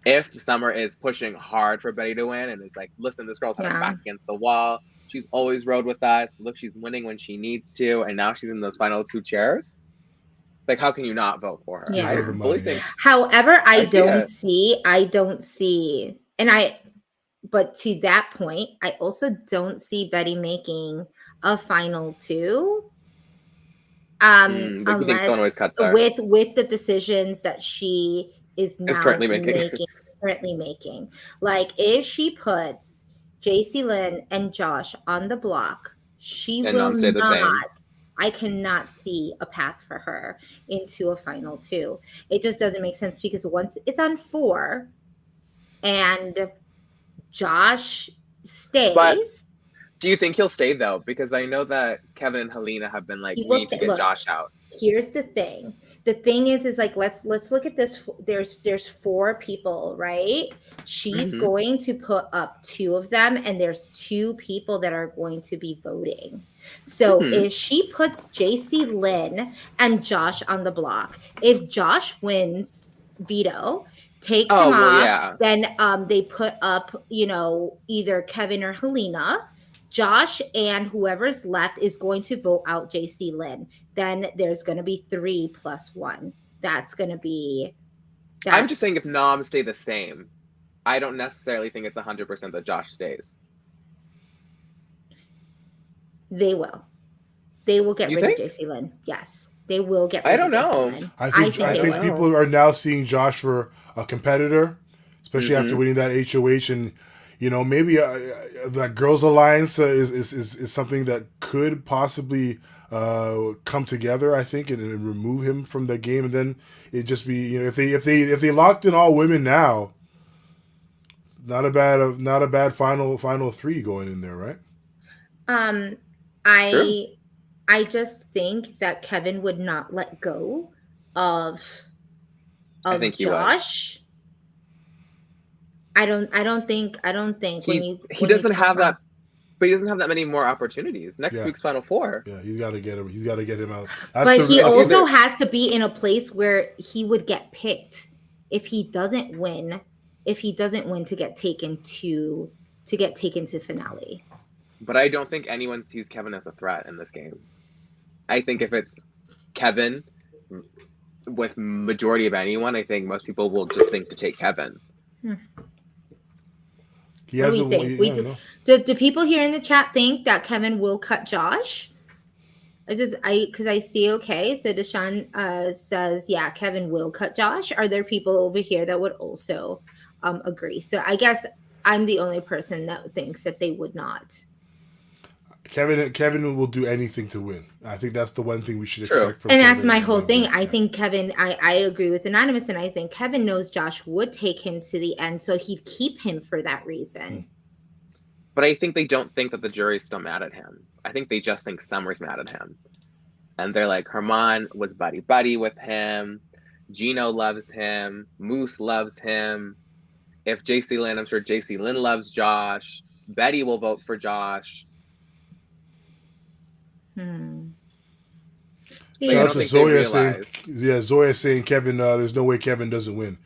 if Summer is pushing hard for Betty to win and is like, listen, this girl's had her Yeah. back against the wall. She's always rode with us. Look, she's winning when she needs to. And now she's in those final two chairs. Like, how can you not vote for her? give Yeah. her I the fully money. think However, I see it. I don't see, but to that point, I also don't see Betty making a final two. Like, you think someone Unless always cuts her? with the decisions that she is Is now currently making. currently making. Like if she puts JC Lynn and Josh on the block, she And will none stay the not. same. I cannot see a path for her into a final two. It just doesn't make sense because once it's on four and Josh But stays, do you think he'll stay though? Because I know that Kevin and Helena have been like, he we will need to stay. get Look, Josh out. here's the thing. The thing is like let's look at this. There's four people, right? She's Mm-hmm. going to put up two of them, and there's two people that are going to be voting. So Mhm. if she puts JC Lynn and Josh on the block, if Josh wins veto, takes him Oh well, off, yeah. then they put up, either Kevin or Helena. Josh and whoever's left is going to vote out JC Lynn. Then there's going to be 3+1. That's going to be I'm just that's saying if noms stay the same, I don't necessarily think it's 100% that Josh stays. they will. They will get You rid of think? JC Lynn. Yes. They will get I rid of don't JC know. Lynn. I I think think I I they don't think will. people know. are now seeing Josh for a competitor, especially after Mm-hmm. winning that HOH, and maybe that Girls Alliance is something that could possibly come together. I think and remove him from the game, and then it just be if they locked in all women now, not a bad final three going in there, right? Um, True. I I just think that Kevin would not let go of I of think he would. Josh. I don't think when He you he when you doesn't talk have about that, but he doesn't have that many more opportunities. Next Yeah, week's Final Four. yeah. He's got to get him. He's got to get him out. That's but the he It's that's the also either has to be in a place where he would get picked if he doesn't win, to get taken to finale. but I don't think anyone sees Kevin as a threat in this game. I think if it's Kevin with majority of anyone, I think most people will just think to take Kevin. Hmm. he What do we hasn't. think? Yeah, no. Do people here in the chat think that Kevin will cut Josh? Because I see, okay. So Deshaun says, yeah, Kevin will cut Josh. Are there people over here that would also agree? So I guess I'm the only person that thinks that they would not. Kevin will do anything to win. I think that's the one thing we should True. expect from And that's Kevin my in whole that thing. game. I Yeah. think Kevin, I agree with Anonymous, and I think Kevin knows Josh would take him to the end, so he'd keep him for that reason. But I think they don't think that the jury's still mad at him. I think they just think Summer's mad at him. And they're like, Herman was buddy with him. Gino loves him. Moose loves him. If JC Lynn, I'm sure JC Lynn loves Josh. Betty will vote for Josh. Like, I Shout out don't to think they Zoya saying, realize. yeah, Zoya saying Kevin. There's no way Kevin doesn't win.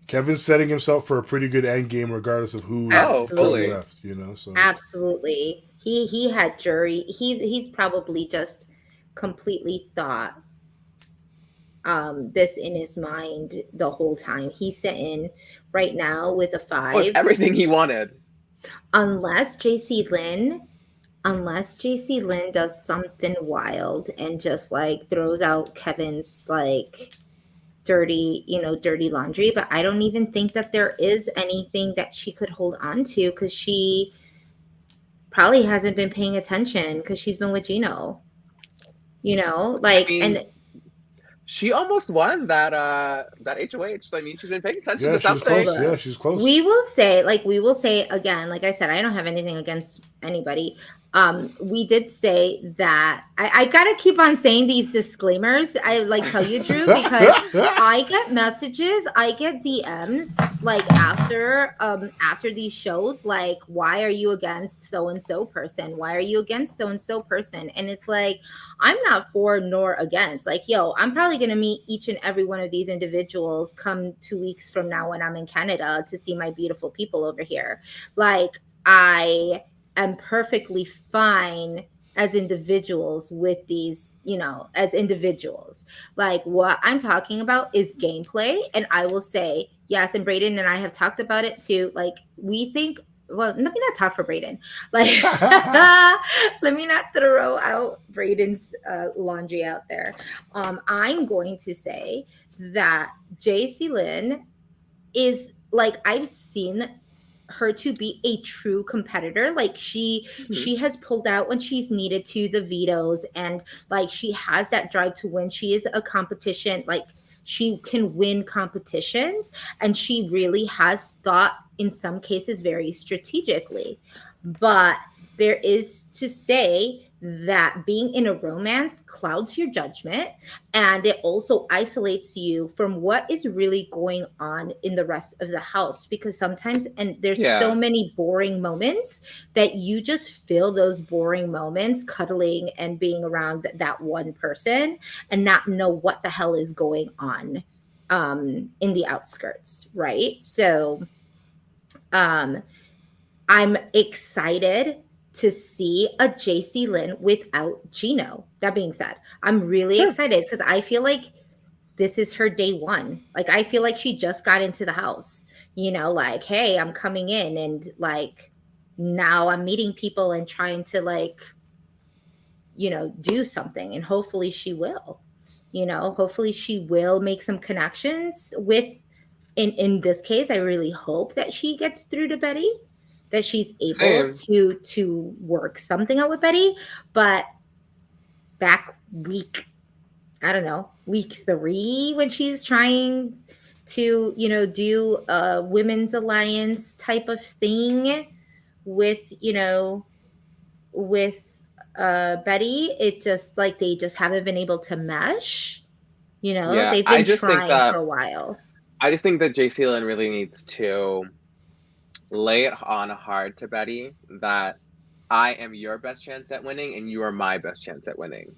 Kevin's setting himself for a pretty good end game, regardless of who's Oh, Absolutely. fully. left. So Absolutely. He had jury. He's probably just completely thought this in his mind the whole time. He's sitting right now with a Oh, it's 5. everything he wanted. Unless JC Lynn does something wild and just like throws out Kevin's like dirty laundry, but I don't even think that there is anything that she could hold on to, because she probably hasn't been paying attention because she's been with Gino. I Like, mean, and she almost won that HOH. So I mean, she's been paying attention yeah, to she was close. something. Yeah, she's close. we will say again, like I said, I don't have anything against anybody. We did say that I gotta keep on saying these disclaimers. I like tell you, Drew, because I get messages, I get DMs like after these shows, like, why are you against so and so person? Why are you against so and so person? And it's like, I'm not for nor against. Like, yo, I'm probably gonna meet each and every one of these individuals come 2 weeks from now when I'm in Canada to see my beautiful people over here. Like, I am perfectly fine as individuals with these, as individuals. Like, what I'm talking about is gameplay. And I will say, yes, and Brayden and I have talked about it too. Like, we think, well, let me not talk for Brayden. Like, let me not throw out Brayden's laundry out there. I'm going to say that JC Lynn is, like, I've seen her to be a true competitor. Like, she has pulled out when she's needed to, the vetoes, and like, she has that drive to win. She is a competition, like, she can win competitions, and she really has thought in some cases very strategically. But there is to say that being in a romance clouds your judgment, and it also isolates you from what is really going on in the rest of the house, because sometimes, and there's so Yeah. many boring moments that you just fill those boring moments cuddling and being around that one person and not know what the hell is going on in the outskirts, right? So um I'm excited to see a JC Lynn without Gino. That being said, I'm really Sure. excited because I feel like this is her day one. Like, I feel like she just got into the house, like, hey, I'm coming in, and like now I'm meeting people and trying to like, do something. And hopefully she will, hopefully she will make some connections with, in this case, I really hope that she gets through to Betty, that she's able Same. to work something out with Betty. But back week, I don't know, week 3, when she's trying to, do a women's alliance type of thing with, with Betty, it just like they just haven't been able to mesh. Yeah. They've been trying for a while. I just think that JC Lynn really needs to lay it on hard to Betty that I am your best chance at winning and you are my best chance at winning.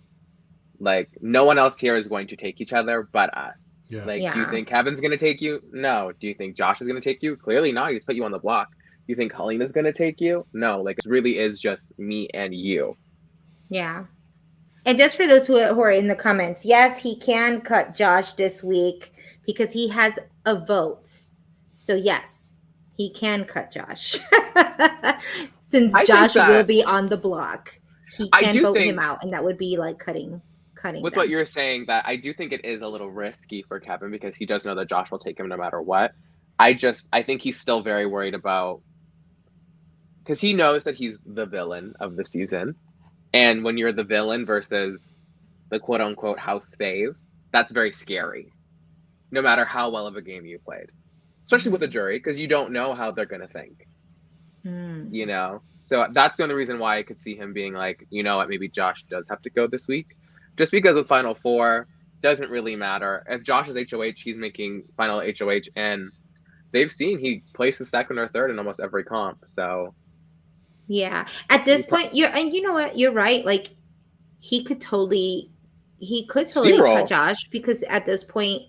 Like, no one else here is going to take each other but us. Yeah. Like, do you Yeah. think Kevin's going to take you? No. Do you think Josh is going to take you? Clearly not. He's put you on the block. Do you think Helena's going to take you? No. Like, it really is just me and you. Yeah. And just for those who are in the comments, yes, he can cut Josh this week because he has a vote. So yes, he can cut Josh. Since I think Josh will that be on the block, he I can do vote him think out, and that would be like cutting with what them. you're saying that I do think it is a little risky for Kevin because he does know that Josh will take him no matter what. I think he's still very worried about because he knows that he's the villain of the season. And when you're the villain versus the quote unquote house fave, that's very scary. No matter how well of a game you played. Especially with a jury, because you don't know how they're gonna think. Mm. So that's the only reason why I could see him being like, you know what, maybe Josh does have to go this week. Just because the final 4 doesn't really matter. If Josh is HOH, he's making final HOH, and they've seen he places second or third in almost every comp. So Yeah. At this point, and you know what? You're right. Like, he could totally cut steamroll. Josh, because at this point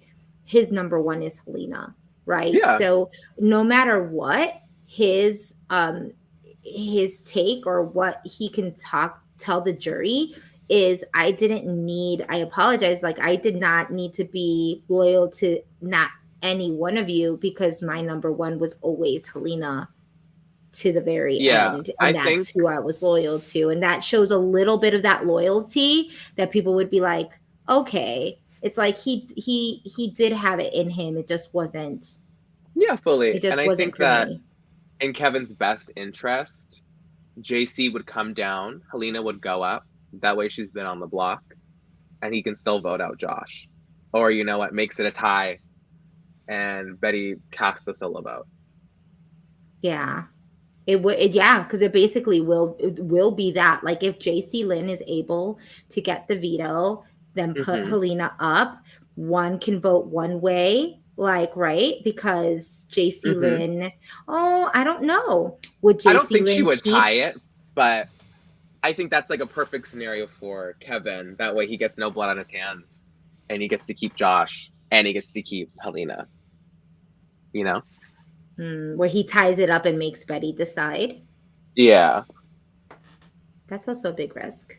his number one is Helena, right? Yeah. So no matter what his take or what he can tell the jury is, I apologize, like I did not need to be loyal to not any one of you, because my number one was always Helena to the very Yeah. end, I and that's think who I was loyal to. And that shows a little bit of that loyalty that people would be like, okay, it's like he did have it in him, it just wasn't fully. And I think for that me. in Kevin's best interest, JC would come down, Helena would go up. That way she's been on the block and he can still vote out Josh. Or you know what, makes it a tie and Betty casts the solo vote. Yeah. It would, yeah, because it basically will be that. Like, if JC Lynn is able to get the veto, then put Helena up, one can vote one way, like, right? Because JC Lynn, I don't know. Would JC I don't think she Lynn would keep? tie it, but I think that's like a perfect scenario for Kevin. That way he gets no blood on his hands and he gets to keep Josh and he gets to keep Helena. You know? Where he ties it up and makes Betty decide. Yeah. That's also a big risk.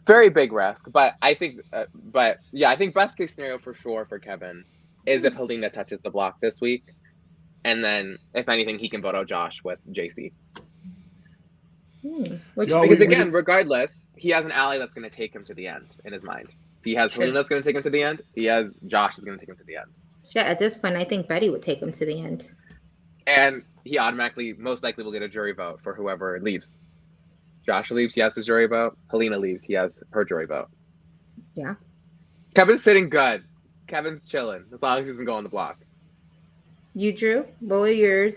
Very big risk, but I think, I think best case scenario for sure for Kevin is if Helena touches the block this week, and then if anything, he can vote out Josh with JC. Because again, regardless, he has an ally that's going to take him to the end in his mind. He has Helena that's going to take him to the end. He has Josh that's going to take him to the end. Shit, at this point, I think Betty would take him to the end. And he automatically, most likely, will get a jury vote for whoever leaves. Josh leaves, he has his jury vote. Helena leaves, he has her jury vote. Yeah. Kevin's sitting good. Kevin's chilling, as long as he doesn't go on the block. You, Drew? What were your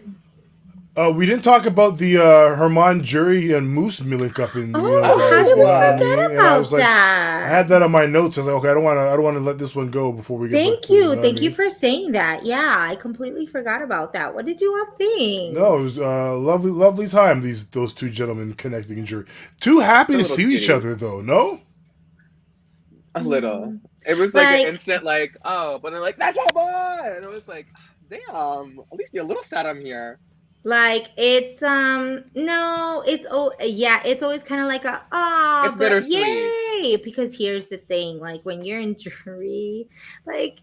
We didn't talk about the Herman Jury and Moose link up in Oh, how guys. did You we know what I Oh, forget mean? And I was about like, I that? had that on my notes. I was like, okay, I don't want to let this one go before we get back Thank to you you. know what I Thank you mean. for saying that. Yeah, I completely forgot about that. What did you all think? No, it was lovely, lovely time. Those two gentlemen connecting in jury. Too happy the to little see each cuties. other though. No, A little. Mm, It was like an like, instant, like, oh, but then like, that's my boy! And it was like, damn, at least be a little sad I'm here. it's no, it's oh yeah, it's always kind of like a It's ah, but bittersweet. yay! Because here's the thing, like when you're in jury, like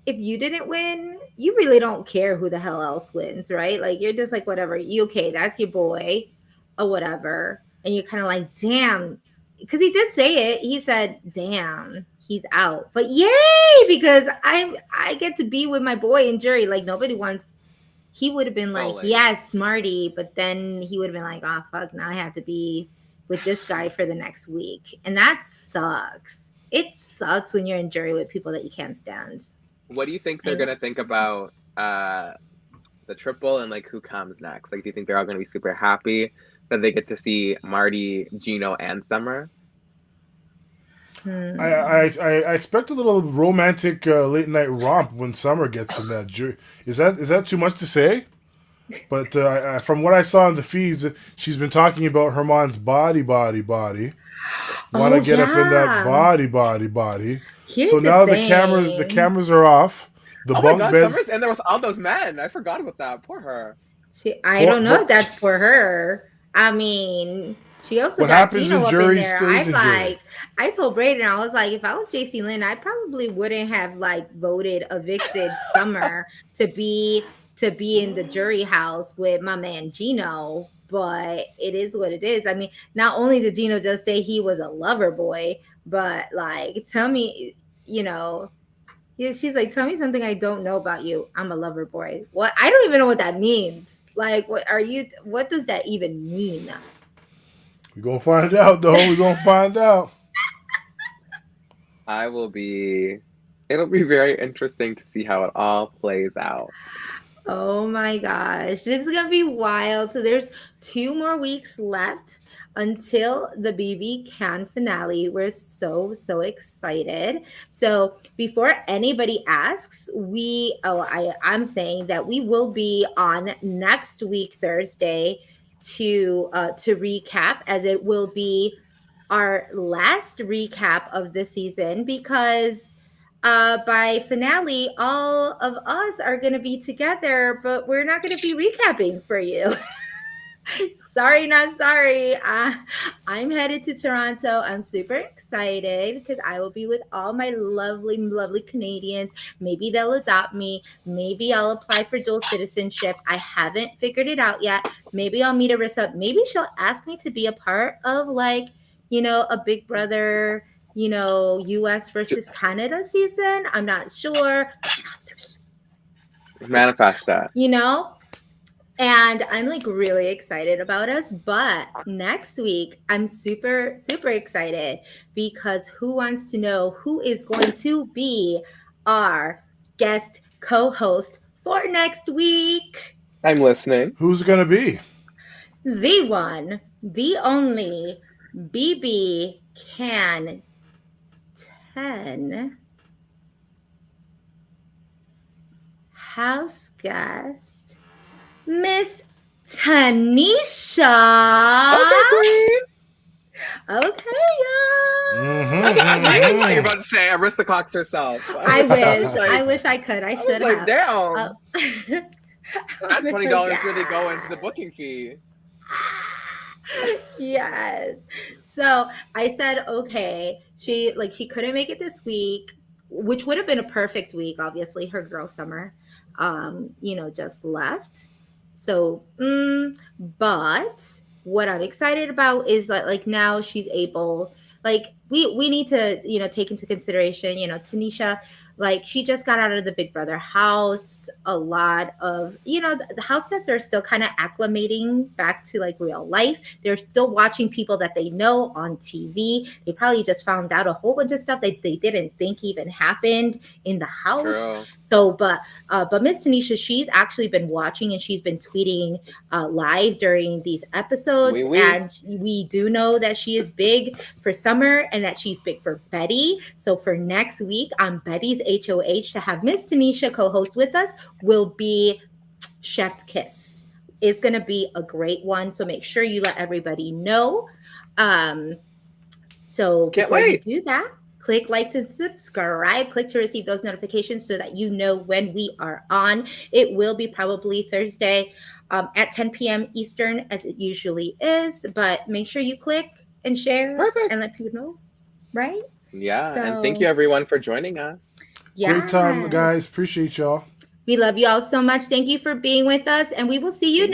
if you didn't win, you really don't care who the hell else wins, right? Like you're just like whatever. You okay? That's your boy, or whatever. And you're kind of like, damn, because he did say it. He said, "Damn, he's out." But yay, because I get to be with my boy in jury. Like nobody wants. He would have been like, Fully. "Yes, Smarty," but then he would have been like, "Oh fuck, now I have to be with this guy for the next week," and that sucks. It sucks when you're in jury with people that you can't stand. What do you think they're I gonna think about the triple and like who comes next? Like, do you think they're all gonna be super happy that they get to see Marty, Gino, and Summer? hmm. I expect a little romantic late night romp when Summer gets in that jury. Is that too much to say? But from what I saw in the feeds, she's been talking about Herman's body, body, body. Want to Oh get up in that yeah. body, body, body. So Here's the now the thing. cameras are off. The Oh my bunk God, Summer's beds. in there with all those men. I forgot about that. Poor her. I Poor, don't know poor, if that's for her. I mean, she also what got happens in Gino up in jury there. stays in jury. I told Braden, I was like, if I was JC Lynn, I probably wouldn't have like voted evicted Summer to be in the jury house with my man Gino. But it is what it is. I mean, not only did Gino just say he was a lover boy, but like, tell me, you know, yeah, she's like, tell me something I don't know about you. I'm a lover boy. What? I don't even know what that means. Like, what are you? What does that even mean? We gonna find out though. We gonna find out. I will be. It'll be very interesting to see how it all plays out. Oh my gosh, this is gonna be wild. So there's 2 more weeks left until the BB finale. We're so excited. So before anybody asks, I'm saying that we will be on next week Thursday to recap, as it will be our last recap of the season, because by finale, all of us are going to be together, but we're not going to be recapping for you. Sorry, not sorry. I'm headed to Toronto. I'm super excited because I will be with all my lovely, lovely Canadians. Maybe they'll adopt me. Maybe I'll apply for dual citizenship. I haven't figured it out yet. Maybe I'll meet Arissa. Maybe she'll ask me to be a part of, like, a Big Brother, US versus Canada season. I'm not sure. Manifest that. You know, and I'm like really excited about us. But next week, I'm super excited because who wants to know who is going to be our guest co host for next week? I'm listening. Who's it gonna be? The one, the only BB Can 10 house guest, Miss Okay, Tanisha. Queen. Okay, Mm-hmm, I thought you were mm-hmm. about to say Arista Cox herself. I I was wish. like, I wish I could. I I was should like, have. damn. Oh. I That was like, $20 really go into the yeah. booking fee. Yes. So I said, okay. She couldn't make it this week, which would have been a perfect week. Obviously, her girl Summer, just left. So, but what I'm excited about is that, like, now she's able. Like, we need to take into consideration, Tanisha. Like she just got out of the Big Brother house. A lot of, the housemates are still kind of acclimating back to like real life. They're still watching people that they know on TV. They probably just found out a whole bunch of stuff that they didn't think even happened in the house. True. So, but Miss Tanisha, she's actually been watching and she's been tweeting live during these Oui, episodes. oui. And we do know that she is big for Summer and that she's big for Betty. So for next week on Betty's HOH to have Miss Tanisha co-host with us will be Chef's Kiss. It's going to be a great one. So make sure you let everybody know. So Can't before you wait. do that, click like and subscribe. Click to receive those notifications so that you know when we are on. It will be probably Thursday at 10 p.m. Eastern, as it usually is. But make sure you click and share Perfect. and let people know, right? Yeah, and thank So, you everyone for joining us. Great time, guys. yes. Appreciate y'all. We love you all so much. Thank you for being with us, and we will see you